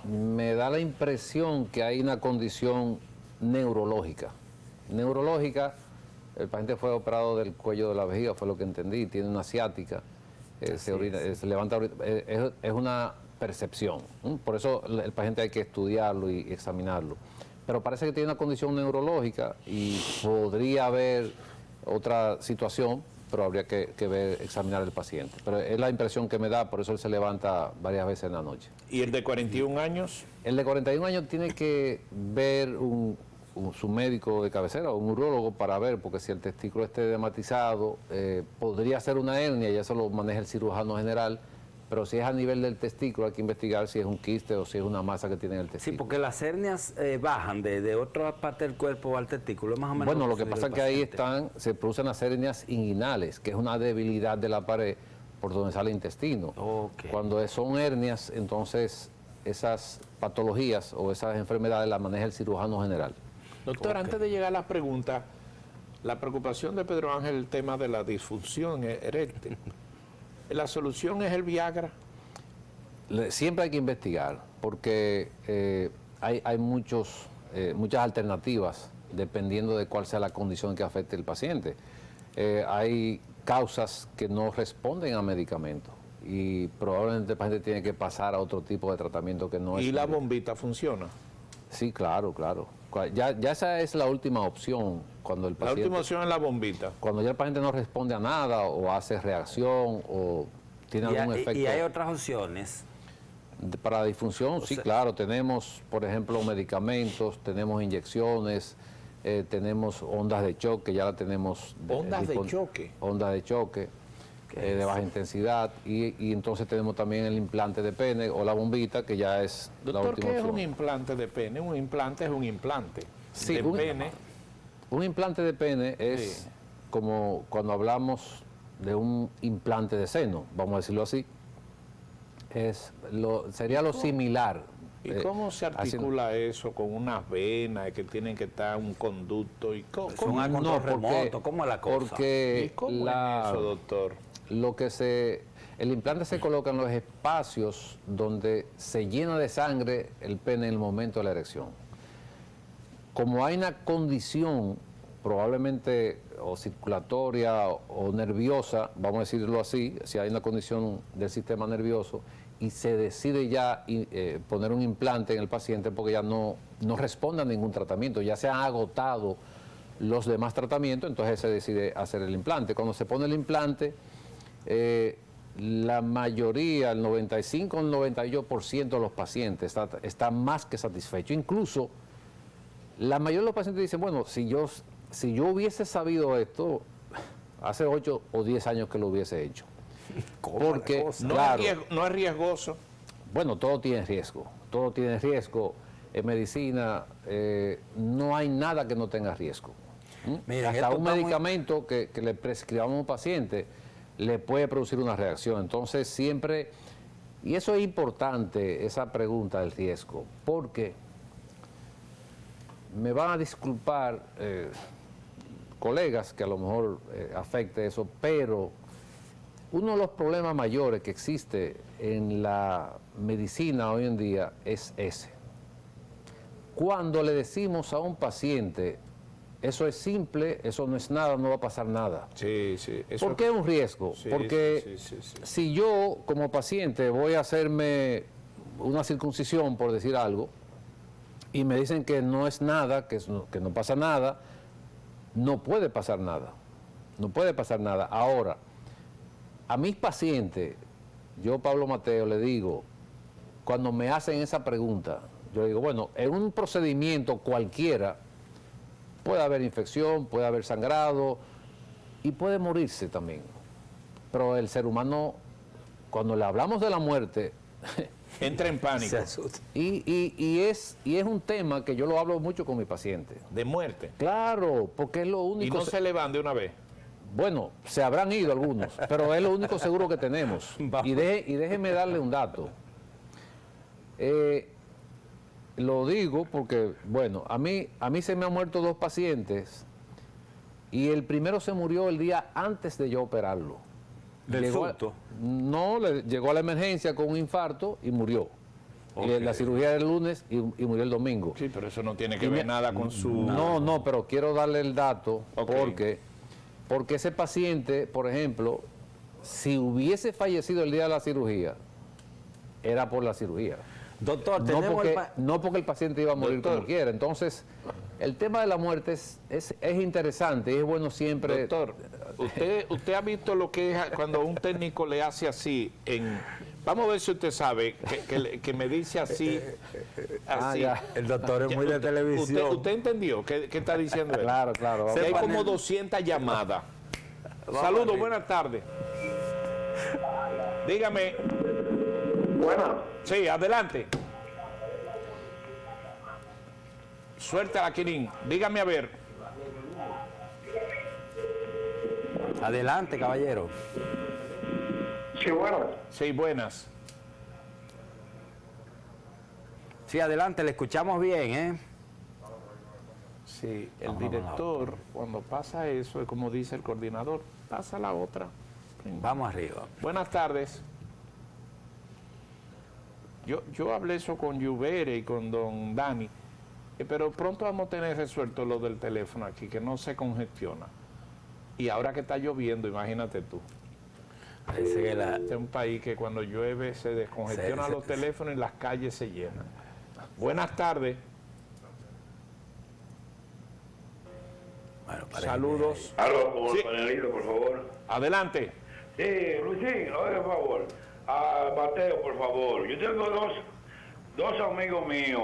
me da la impresión que hay una condición neurológica. El paciente fue operado del cuello de la vejiga, fue lo que entendí, tiene una ciática, se levanta, es una percepción. Por eso el paciente hay que estudiarlo y examinarlo. Pero parece que tiene una condición neurológica y podría haber otra situación, pero habría que ver, examinar el paciente. Pero es la impresión que me da, por eso él se levanta varias veces en la noche. ¿Y el de 41 años? El de 41 años tiene que ver su médico de cabecera o un urólogo para ver, porque si el testículo está edematizado, podría ser una hernia, y eso lo maneja el cirujano general, pero si es a nivel del testículo hay que investigar si es un quiste o si es una masa que tiene en el testículo. Sí, porque las hernias bajan de otra parte del cuerpo al testículo, más o menos. Bueno, lo que pasa es que ahí se producen las hernias inguinales, que es una debilidad de la pared por donde sale el intestino. Okay. Cuando son hernias, entonces esas patologías o esas enfermedades las maneja el cirujano general. Doctor, antes de llegar a la pregunta, la preocupación de Pedro Ángel, el tema de la disfunción eréctil. ¿La solución es el Viagra? Siempre hay que investigar, porque hay muchas alternativas dependiendo de cuál sea la condición que afecte el paciente. Hay causas que no responden a medicamentos y probablemente el paciente tiene que pasar a otro tipo de tratamiento que no es... ¿Y la bombita funciona? Sí, claro. Ya esa es la última opción cuando el paciente... La última opción es la bombita. Cuando ya el paciente no responde a nada o hace reacción o tiene algún efecto... Y hay otras opciones. Para la disfunción, sí, claro. Tenemos, por ejemplo, medicamentos, tenemos inyecciones, tenemos ondas de choque, ya la tenemos... ¿Ondas de choque? Ondas de choque. de baja intensidad, y entonces tenemos también el implante de pene o la bombita, que ya es la Doctor, última ¿qué es opción. un implante de pene? Un implante es un implante Sí, de pene. Un implante de pene es Sí. como cuando hablamos de un implante de seno, vamos a decirlo así. Sería lo similar. ¿Y cómo se articula eso con unas venas que tienen que estar un conducto? ¿Y cómo, Es un control No, remoto, ¿cómo es la cosa? Porque ¿Y cómo es eso, doctor? el implante se coloca en los espacios donde se llena de sangre el pene en el momento de la erección. Como hay una condición probablemente o circulatoria o nerviosa, vamos a decirlo así, si hay una condición del sistema nervioso y se decide ya poner un implante en el paciente porque ya no responde a ningún tratamiento, ya se han agotado los demás tratamientos, entonces se decide hacer el implante. Cuando se pone el implante, la mayoría, el 95 o el 98% de los pacientes está más que satisfecho. Incluso la mayoría de los pacientes dicen, bueno, si yo hubiese sabido esto, hace 8 o 10 años que lo hubiese hecho. Porque, No, claro, no es riesgoso. bueno, todo tiene riesgo. En medicina no hay nada que no tenga riesgo. Mira, Hasta esto un está muy- medicamento que le prescribamos a un paciente le puede producir una reacción. Entonces siempre, y eso es importante, esa pregunta del riesgo, porque me van a disculpar colegas que a lo mejor afecte eso, pero uno de los problemas mayores que existe en la medicina hoy en día es ese. Cuando le decimos a un paciente, eso es simple, eso no es nada, no va a pasar nada. Sí, sí. ¿Por qué es un riesgo? Sí, Porque sí. si yo como paciente voy a hacerme una circuncisión, por decir algo, y me dicen que no es nada, que no pasa nada, no puede pasar nada. No puede pasar nada. Ahora, a mis pacientes, yo, Pablo Mateo, le digo, cuando me hacen esa pregunta, yo le digo, bueno, en un procedimiento cualquiera puede haber infección, puede haber sangrado y puede morirse también. Pero el ser humano, cuando le hablamos de la muerte, Entra en pánico. Se asusta. y es un tema que yo lo hablo mucho con mis pacientes. De muerte. Claro, porque es lo Y único... no se le van de una vez. Bueno, se habrán ido algunos, pero es lo único seguro que tenemos. Vamos. Y déjeme darle un dato. Lo digo porque, bueno, a mí se me han muerto 2 pacientes y el primero se murió el día antes de yo operarlo. ¿Del susto? No, llegó a la emergencia con un infarto y murió. Y Ok. la cirugía era el lunes y murió el domingo. Sí, pero eso no tiene que Y ver me- nada con su... No, pero quiero darle el dato Ok. porque ese paciente, por ejemplo, si hubiese fallecido el día de la cirugía, era por la cirugía. Doctor, No tenemos porque, el pa- no porque el paciente iba a morir Doctor. como quiera. Entonces, el tema de la muerte es interesante y es bueno siempre... Doctor, usted ha visto lo que es cuando un técnico le hace así en... Vamos a ver si usted sabe que me dice así. así. ya. El doctor es Ya, muy de televisión. ¿Usted entendió qué está diciendo él? Claro. Que vamos. hay Sepan como el- 200 llamadas. Vamos Saludos, arriba. buenas tardes. Dígame. Bueno, Sí, adelante. Suéltala, Kirin. Dígame a ver. Adelante, caballero. sí, bueno. Sí, buenas. Sí, adelante, le escuchamos bien, ¿eh? Sí, el Vamos a la director, cuando pasa eso, es como dice el coordinador, pasa la otra. Vamos arriba. Buenas tardes. Yo hablé eso con Lluvere y con don Dani, pero pronto vamos a tener resuelto lo del teléfono aquí, que no se congestiona. Y ahora que está lloviendo, imagínate tú. Parece que la... Este es un país que cuando llueve se descongestionan Sí, los teléfonos y las calles se llenan. Buenas tardes. Bueno, parece Saludos. Aló, con Sí. el panelista, por favor. Adelante. Sí, Luisín, oiga, por favor. Mateo, por favor. Yo tengo dos amigos míos.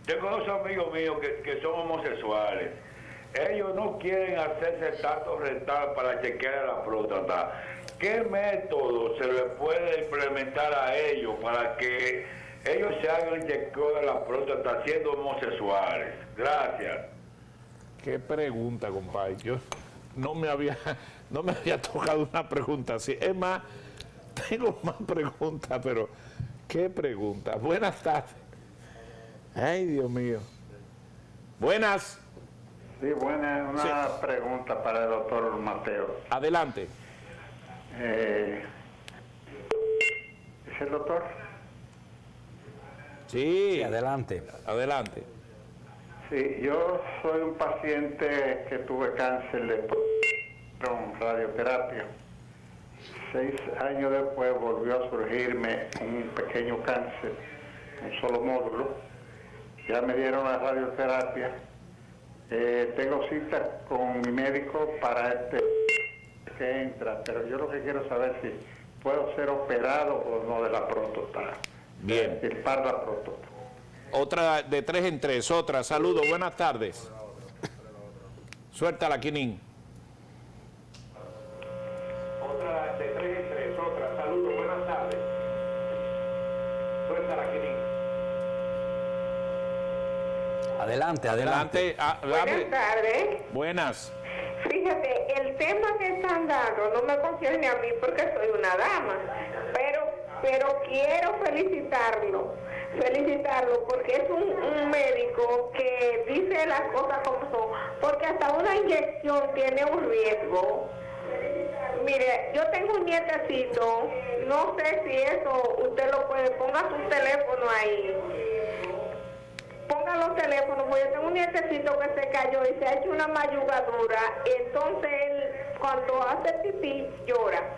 Tengo 2 amigos míos que son homosexuales. Ellos no quieren hacerse tacto rectal para chequear la próstata. ¿qué método se le puede implementar a ellos para que ellos se hagan inyección de la próstata siendo homosexuales? Gracias. Qué pregunta, compadre. Yo no me había tocado una pregunta así. Es más, tengo más preguntas, pero qué pregunta. Buenas tardes. Ay, Dios mío. Buenas. Sí, buena, una Sí. pregunta para el doctor Mateo. Adelante. ¿Es el doctor? Sí. Sí, adelante. Adelante. Sí, yo soy un paciente que tuve cáncer de con radioterapia. 6 años después volvió a surgirme un pequeño cáncer, un solo módulo. Ya me dieron la radioterapia. Tengo cita con mi médico para que entra, pero yo lo que quiero saber es si puedo ser operado o no de la próstata. Bien. Extirpar la próstata. Otra de 3 en 3. Otra. Saludos. Buenas tardes. Suéltala, Quinín. Otra de 3 en 3. Otra. Saludos. Buenas tardes. Suéltala, Quinín. Adelante, adelante. Buenas tardes. Buenas. Fíjate, el tema que están dando no me concierne a mí porque soy una dama, pero quiero felicitarlo porque es un médico que dice las cosas como son, porque hasta una inyección tiene un riesgo. Mire, yo tengo un nietecito, no sé si eso usted lo puede, ponga su teléfono ahí. Ponga los teléfonos, porque yo tengo un nietecito que se cayó y se ha hecho una mayugadura, entonces él cuando hace pipí llora.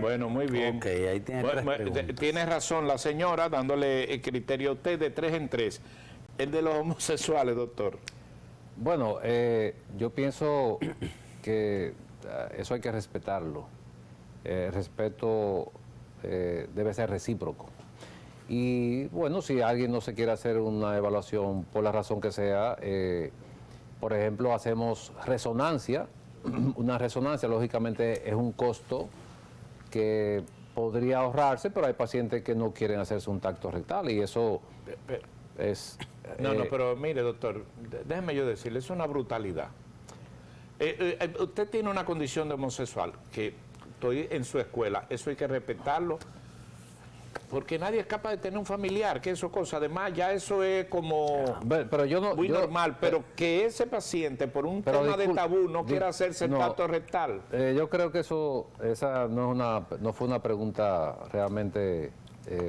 Bueno, muy bien. Ok, ahí tiene tres preguntas. Tiene razón la señora, dándole el criterio a usted de 3 en 3. El de los homosexuales, doctor. Bueno, yo pienso que eso hay que respetarlo. El respeto debe ser recíproco. Y bueno, si alguien no se quiere hacer una evaluación por la razón que sea, por ejemplo, hacemos resonancia. Una resonancia, lógicamente, es un costo que podría ahorrarse, pero hay pacientes que no quieren hacerse un tacto rectal y eso es... No, pero mire, doctor, déjeme yo decirle, es una brutalidad. Usted tiene una condición de homosexual, que estoy en su escuela, eso hay que respetarlo, porque nadie es capaz de tener un familiar, que eso cosa, además ya eso es como pero yo no, muy normal, pero que ese paciente por un tema de tabú no quiera hacerse el tacto rectal. Yo creo que esa no fue una pregunta realmente,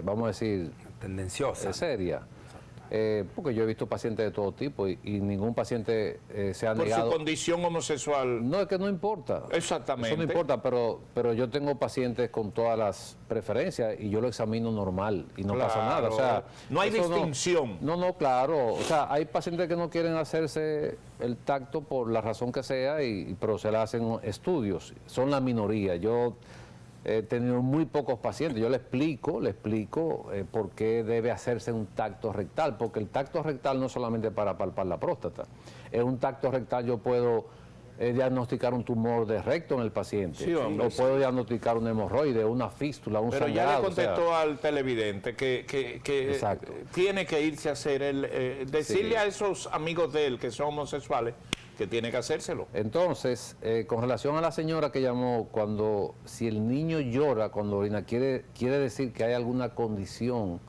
vamos a decir, tendenciosa, seria. Porque yo he visto pacientes de todo tipo y ningún paciente se ha negado. Por su condición homosexual. No, es que no importa. Exactamente. Eso no importa, pero yo tengo pacientes con todas las preferencias y yo lo examino normal y no pasa nada. O sea, no hay distinción. No, claro. O sea, hay pacientes que no quieren hacerse el tacto por la razón que sea, pero se le hacen estudios. Son la minoría. Yo he tenido muy pocos pacientes. Yo le explico por qué debe hacerse un tacto rectal, porque el tacto rectal no es solamente para palpar la próstata. En un tacto rectal yo puedo diagnosticar un tumor de recto en el paciente, sí, hombre, o puedo diagnosticar un hemorroide, una fístula, un sangrado. Pero ya le contestó al televidente que tiene que irse a hacer decirle a esos amigos de él que son homosexuales que tiene que hacérselo. Entonces, con relación a la señora que llamó, si el niño llora cuando orina, quiere decir que hay alguna condición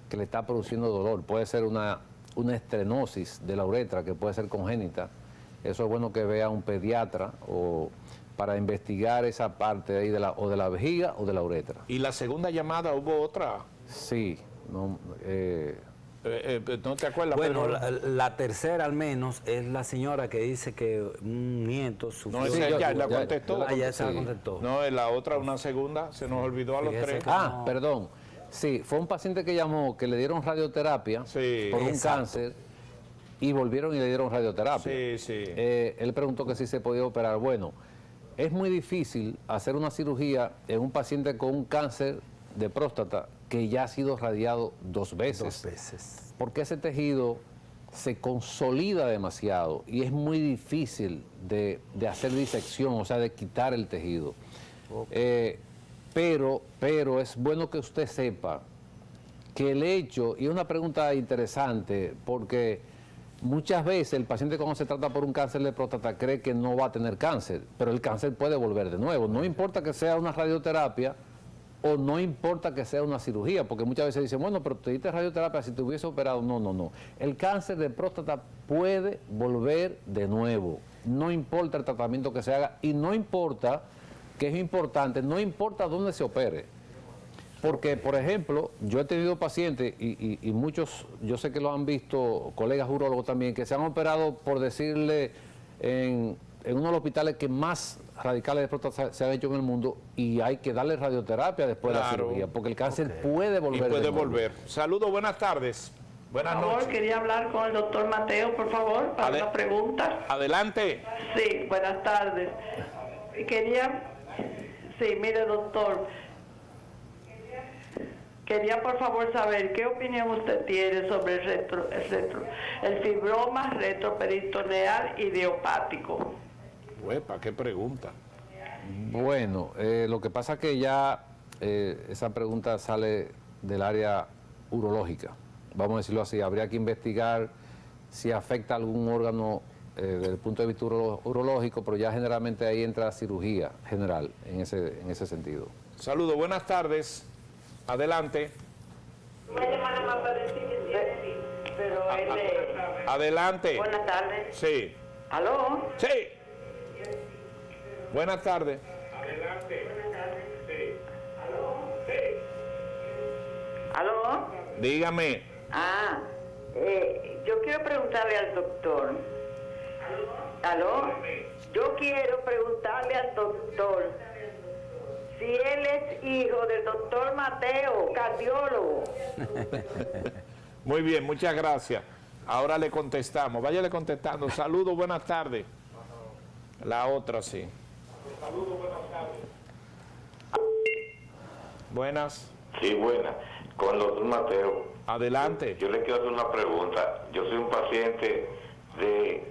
que le está produciendo dolor. Puede ser una estrenosis de la uretra, que puede ser congénita. Eso es bueno que vea un pediatra para investigar esa parte ahí de la vejiga o de la uretra. ¿Y la segunda llamada hubo otra? Sí. ¿No te acuerdas? Bueno, la tercera al menos es la señora que dice que un nieto sufrió. No, esa ya la contestó. Ya se la contestó. No, la otra, una segunda, se nos olvidó a los tres. Perdón. Sí, fue un paciente que llamó, que le dieron radioterapia por un cáncer y volvieron y le dieron radioterapia. Sí. Él preguntó que si se podía operar. Bueno, es muy difícil hacer una cirugía en un paciente con un cáncer de próstata que ya ha sido radiado 2 veces. 2 veces. Porque ese tejido se consolida demasiado y es muy difícil de hacer disección, o sea, de quitar el tejido. Pero es bueno que usted sepa que el hecho, y es una pregunta interesante, porque muchas veces el paciente cuando se trata por un cáncer de próstata cree que no va a tener cáncer, pero el cáncer puede volver de nuevo. No importa que sea una radioterapia o no importa que sea una cirugía, porque muchas veces dicen, bueno, pero te diste radioterapia si te hubiese operado. No. El cáncer de próstata puede volver de nuevo. No importa el tratamiento que se haga y no importa, que es importante, no importa dónde se opere. Porque, por ejemplo, yo he tenido pacientes, y muchos, yo sé que lo han visto, colegas urólogos también, que se han operado, por decirle, en uno de los hospitales que más radicales de próstata se han hecho en el mundo, y hay que darle radioterapia después de la cirugía, porque el cáncer puede volver. Y puede volver. Saludos, buenas tardes. Buenas por favor, noches. quería hablar con el doctor Mateo, por favor, para una pregunta. Adelante. Sí, buenas tardes. Mire, doctor, quería por favor saber qué opinión usted tiene sobre el fibroma retroperitoneal idiopático. Uepa, qué pregunta. Bueno, lo que pasa es que ya esa pregunta sale del área urológica, vamos a decirlo así. Habría que investigar si afecta a algún órgano desde el punto de vista urológico, pero ya generalmente ahí entra cirugía general en ese sentido. Saludos, buenas tardes. Adelante. Adelante. Buenas tardes. Sí. ¿Aló? Sí. Buenas tardes. ¿Aló? Dígame. Yo quiero preguntarle al doctor. ¿Aló? Yo quiero preguntarle al doctor si él es hijo del doctor Mateo, cardiólogo. Muy bien, muchas gracias. Ahora le contestamos. Váyale contestando. Saludos, buenas tardes. La otra sí. Saludos, buenas tardes. Buenas. Sí, buenas. Con el doctor Mateo. Adelante. Yo le quiero hacer una pregunta. Yo soy un paciente de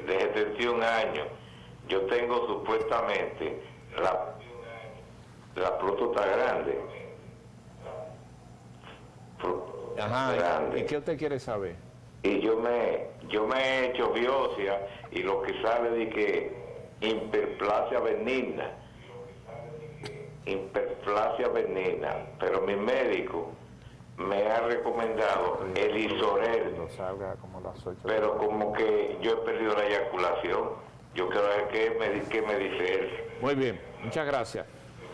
71 años. Yo tengo supuestamente la próstata grande. Ajá. Grande. ¿Y qué usted quiere saber? Y yo me he hecho biopsia y lo que sale de que hiperplasia benigna. Pero mi médico me ha recomendado el Isorel, pero como que yo he perdido la eyaculación. Yo quiero ver qué me dice él. Muy bien, muchas gracias.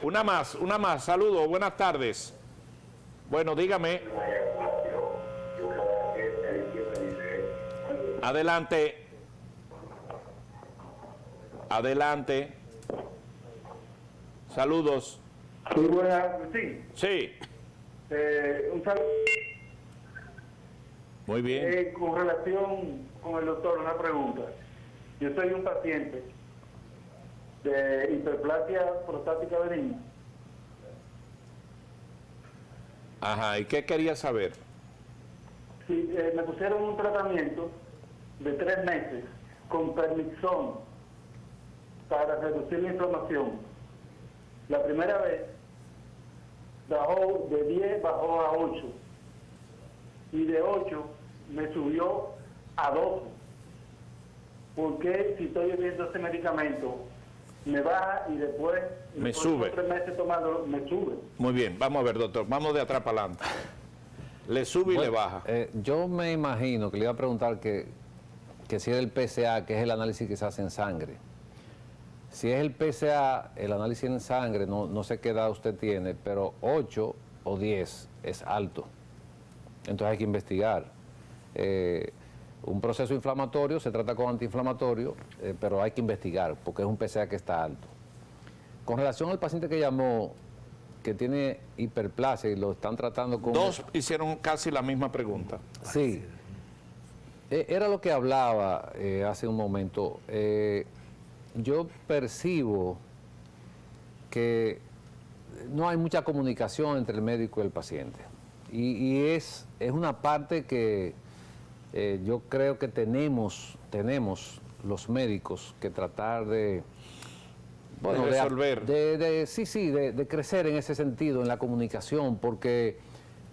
Una más. Saludos, buenas tardes. Bueno, dígame. Adelante. Saludos. Sí, buenas, sí. Sí. Un saludo. Muy bien. Con relación con el doctor, una pregunta. Yo soy un paciente de hiperplasia prostática benigna. Ajá, ¿y qué quería saber? Sí, me pusieron un tratamiento de 3 meses con Permixón para reducir la inflamación. La primera vez bajó de 10, bajó a 8. Y de 8 me subió a 12. ¿Por qué si estoy bebiendo este medicamento me baja y después me sube? 3 meses tomándolo, me sube. Muy bien, vamos a ver, doctor, vamos de atrás para adelante. Le sube y le baja. Yo me imagino que le iba a preguntar que si es el PSA, que es el análisis que se hace en sangre. Si es el PSA, el análisis en sangre, no sé qué edad usted tiene, pero 8 o 10 es alto. Entonces hay que investigar. Un proceso inflamatorio se trata con antiinflamatorio, pero hay que investigar porque es un PSA que está alto. Con relación al paciente que llamó, que tiene hiperplasia y lo están tratando con... Dos hicieron casi la misma pregunta. Sí. Era lo que hablaba hace un momento. Yo percibo que no hay mucha comunicación entre el médico y el paciente. Y es una parte que yo creo que tenemos los médicos que tratar de... Bueno, de resolver. De crecer en ese sentido, en la comunicación, porque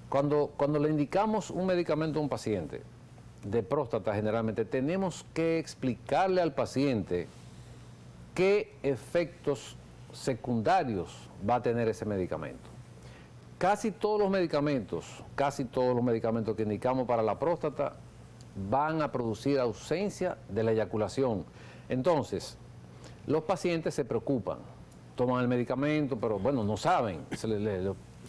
cuando le indicamos un medicamento a un paciente de próstata, generalmente tenemos que explicarle al paciente qué efectos secundarios va a tener ese medicamento. Casi todos los medicamentos que indicamos para la próstata van a producir ausencia de la eyaculación. Entonces, los pacientes se preocupan, toman el medicamento, pero bueno, no saben, se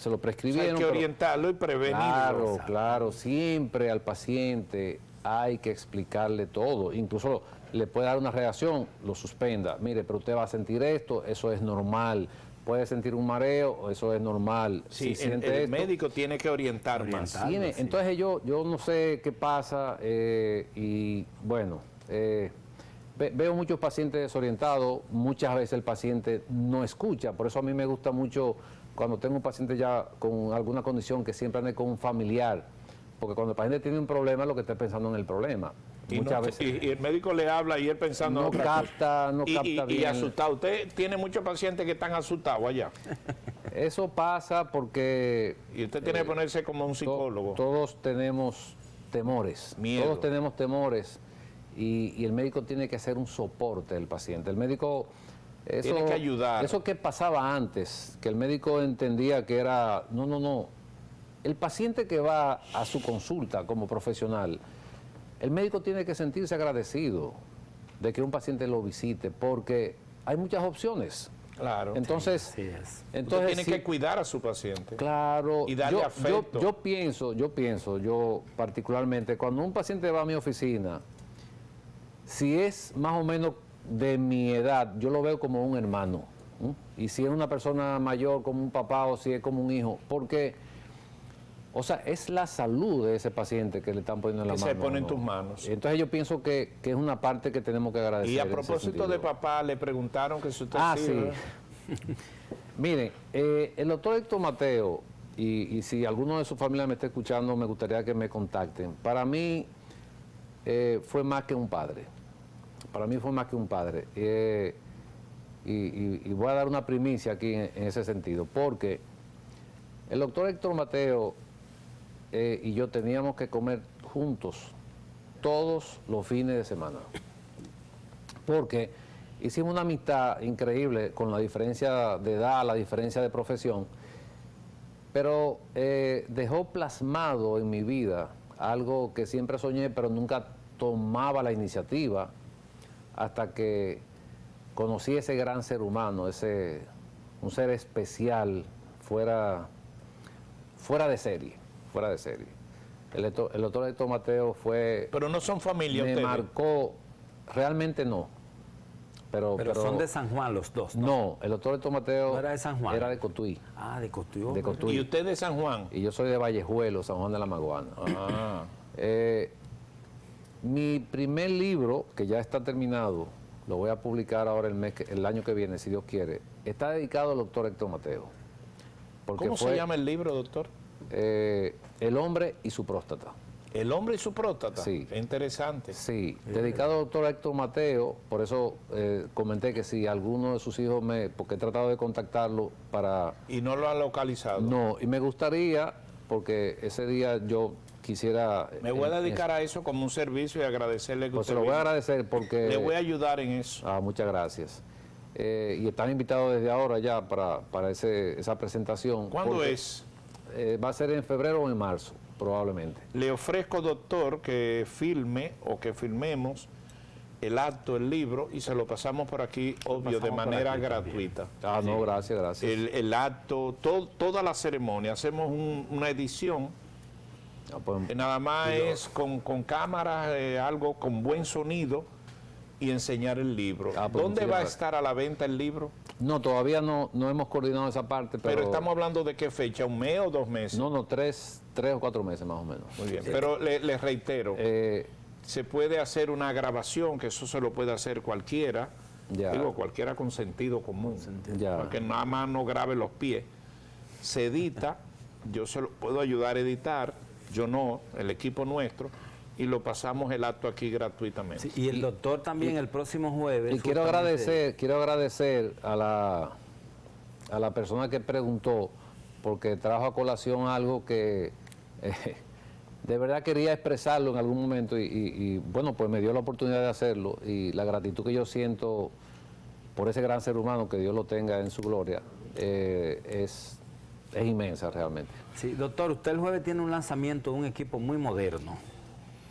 lo prescribieron. O sea, hay que orientarlo y prevenirlo. Claro, siempre al paciente hay que explicarle todo, incluso le puede dar una reacción, lo suspenda. Mire, pero usted va a sentir esto, eso es normal. Puede sentir un mareo, eso es normal. Sí, si el médico tiene que orientar más. Entonces yo no sé qué pasa y bueno, veo muchos pacientes desorientados, muchas veces el paciente no escucha, por eso a mí me gusta mucho cuando tengo un paciente ya con alguna condición que siempre ande con un familiar, porque cuando el paciente tiene un problema lo que está pensando en el problema. Y el médico le habla y él pensando no capta bien. Y asustado. Usted tiene muchos pacientes que están asustados allá. Eso pasa porque... Y usted tiene que ponerse como un psicólogo. Todos tenemos temores. Miedo. Todos tenemos temores y el médico tiene que hacer un soporte del paciente. El médico... tiene que ayudar. Eso que pasaba antes, que el médico entendía que era... No. El paciente que va a su consulta como profesional... El médico tiene que sentirse agradecido de que un paciente lo visite, porque hay muchas opciones. Claro. Entonces, usted tiene que cuidar a su paciente. Claro. Y darle afecto. Yo pienso particularmente, cuando un paciente va a mi oficina, si es más o menos de mi edad, yo lo veo como un hermano. Y si es una persona mayor, como un papá, o si es como un hijo, porque... O sea, es la salud de ese paciente que le están poniendo en la mano. Se pone en tus manos. Entonces yo pienso que es una parte que tenemos que agradecer. Y a propósito de papá, le preguntaron que si usted sí. Miren, el doctor Héctor Mateo, y si alguno de su familia me está escuchando, me gustaría que me contacten. Para mí fue más que un padre. Para mí fue más que un padre. Y voy a dar una primicia aquí en ese sentido, porque el doctor Héctor Mateo y yo teníamos que comer juntos todos los fines de semana, porque hicimos una amistad increíble con la diferencia de edad, la diferencia de profesión, pero dejó plasmado en mi vida algo que siempre soñé, pero nunca tomaba la iniciativa, hasta que conocí ese gran ser humano, un ser especial, fuera de serie. El doctor Héctor Mateo fue... Pero no son familia me ustedes. Marcó, realmente no. Pero son de San Juan los dos, ¿no? No, el doctor Héctor Mateo no era de San Juan. Era de Cotuí. Ah, de Cotuí. De Cotuí. ¿Y usted de San Juan? Y yo soy de Vallejuelo, San Juan de la Maguana. Mi primer libro, que ya está terminado, lo voy a publicar ahora el año que viene, si Dios quiere, está dedicado al doctor Héctor Mateo. ¿Cómo se llama el libro, doctor? El hombre y su próstata. ¿El hombre y su próstata? Sí. Es interesante. Sí, dedicado al doctor Héctor Mateo, por eso comenté que si alguno de sus hijos porque he tratado de contactarlo para... ¿Y no lo ha localizado? No, y me gustaría, porque ese día yo quisiera... Me voy a dedicar a eso como un servicio y agradecerle que pues usted se lo voy a agradecer porque... Le voy a ayudar en eso. Muchas gracias. Y están invitados desde ahora ya para esa presentación. ¿Cuándo es? Va a ser en febrero o en marzo, probablemente. Le ofrezco, doctor, que filme o que filmemos el acto, el libro, y se lo pasamos por aquí, obvio, de manera gratuita. No, gracias. El acto, toda la ceremonia. Hacemos una edición, pues, nada más es con cámaras, algo con buen sonido, y enseñar el libro. Pues, ¿Dónde va a estar a la venta el libro? No, todavía no hemos coordinado esa parte. Pero estamos hablando de qué fecha, ¿un mes o 2 meses? No, 3 o 4 meses más o menos. Muy bien, pero les reitero, se puede hacer una grabación, que eso se lo puede hacer cualquiera, digo cualquiera con sentido común, porque nada más no grabe los pies, se edita yo se lo puedo ayudar a editar, yo no, el equipo nuestro, y lo pasamos el acto aquí gratuitamente. Sí, y el doctor también el próximo jueves. Y quiero agradecer a la persona que preguntó, porque trajo a colación algo que de verdad quería expresarlo en algún momento y bueno, pues me dio la oportunidad de hacerlo, y la gratitud que yo siento por ese gran ser humano, que Dios lo tenga en su gloria, es inmensa realmente. Sí, doctor, usted el jueves tiene un lanzamiento de un equipo muy moderno.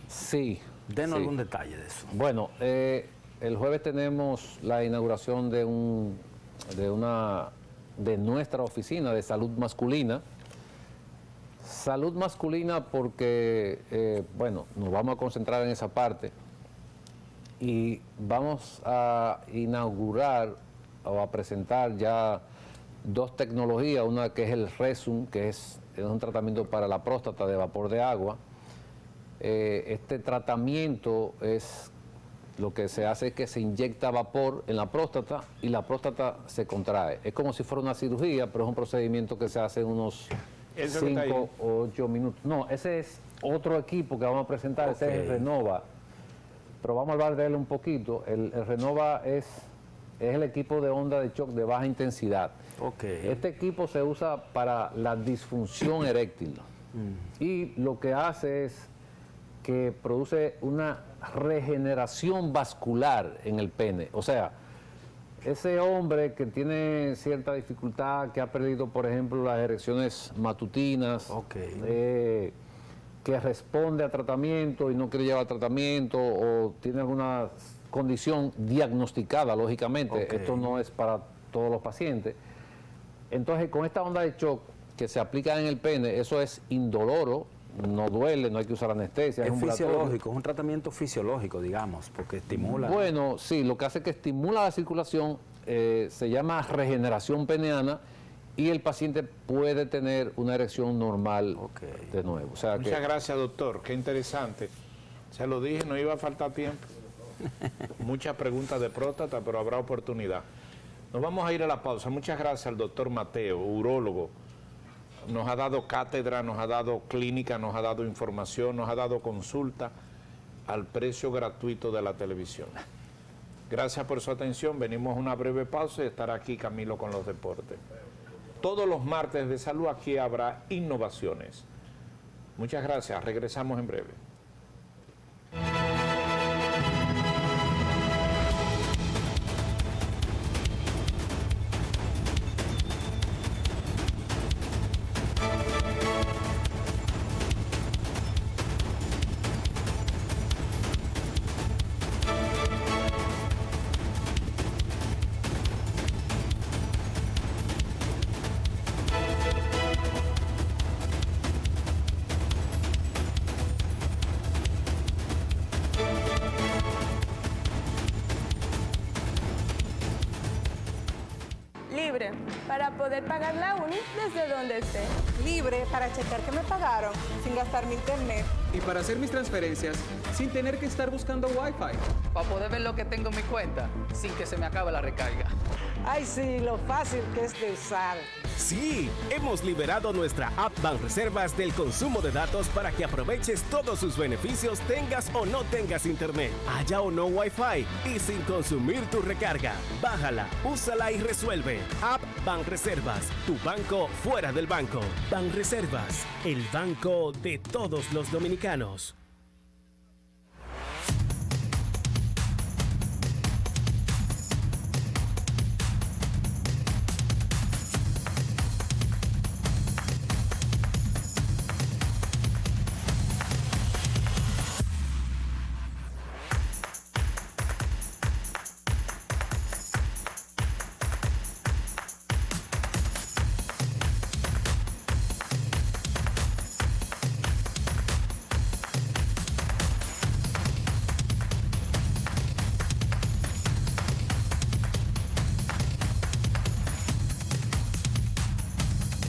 Sí. Denos sí. algún detalle de eso. Bueno, el jueves tenemos la inauguración de nuestra oficina de salud masculina. Salud masculina porque, bueno, nos vamos a concentrar en esa parte y vamos a inaugurar o a presentar ya 2 tecnologías, una que es el Resum, que es un tratamiento para la próstata de vapor de agua. Este tratamiento es lo que se hace es que se inyecta vapor en la próstata y la próstata se contrae. Es como si fuera una cirugía, pero es un procedimiento que se hace en unos 5 o 8 minutos. No, ese es otro equipo que vamos a presentar, ese es el Renova. Pero vamos a hablar de él un poquito. El Renova es el equipo de onda de shock de baja intensidad. Este equipo se usa para la disfunción eréctil y lo que hace es que produce una regeneración vascular en el pene. O sea, ese hombre que tiene cierta dificultad, que ha perdido, por ejemplo, las erecciones matutinas, que responde a tratamiento y no quiere llevar tratamiento, o tiene alguna condición diagnosticada, lógicamente, esto no es para todos los pacientes. Entonces, con esta onda de shock que se aplica en el pene, eso es indoloro, no duele, no hay que usar anestesia. Es fisiológico, es un tratamiento fisiológico, digamos, porque estimula. Bueno, sí, lo que hace es que estimula la circulación, se llama regeneración peneana, y el paciente puede tener una erección normal de nuevo. O sea, muchas gracias, doctor, qué interesante. Se lo dije, no iba a faltar tiempo. Muchas preguntas de próstata, pero habrá oportunidad. Nos vamos a ir a la pausa. Muchas gracias al doctor Mateo, urólogo. Nos ha dado cátedra, nos ha dado clínica, nos ha dado información, nos ha dado consulta al precio gratuito de la televisión. Gracias por su atención. Venimos a una breve pausa y estará aquí Camilo con los deportes. Todos los martes de salud aquí habrá innovaciones. Muchas gracias. Regresamos en breve. Libre, para poder pagar la uni desde donde esté. Libre para checar que me pagaron sin gastar mi internet. Y para hacer mis transferencias sin tener que estar buscando Wi-Fi. Para poder ver lo que tengo en mi cuenta sin que se me acabe la recarga. Ay, sí, lo fácil que es de usar. Sí, hemos liberado nuestra app Banreservas del consumo de datos para que aproveches todos sus beneficios, tengas o no tengas internet, haya o no Wi-Fi y sin consumir tu recarga. Bájala, úsala y resuelve. App Banreservas, tu banco fuera del banco. Banreservas, el banco de todos los dominicanos.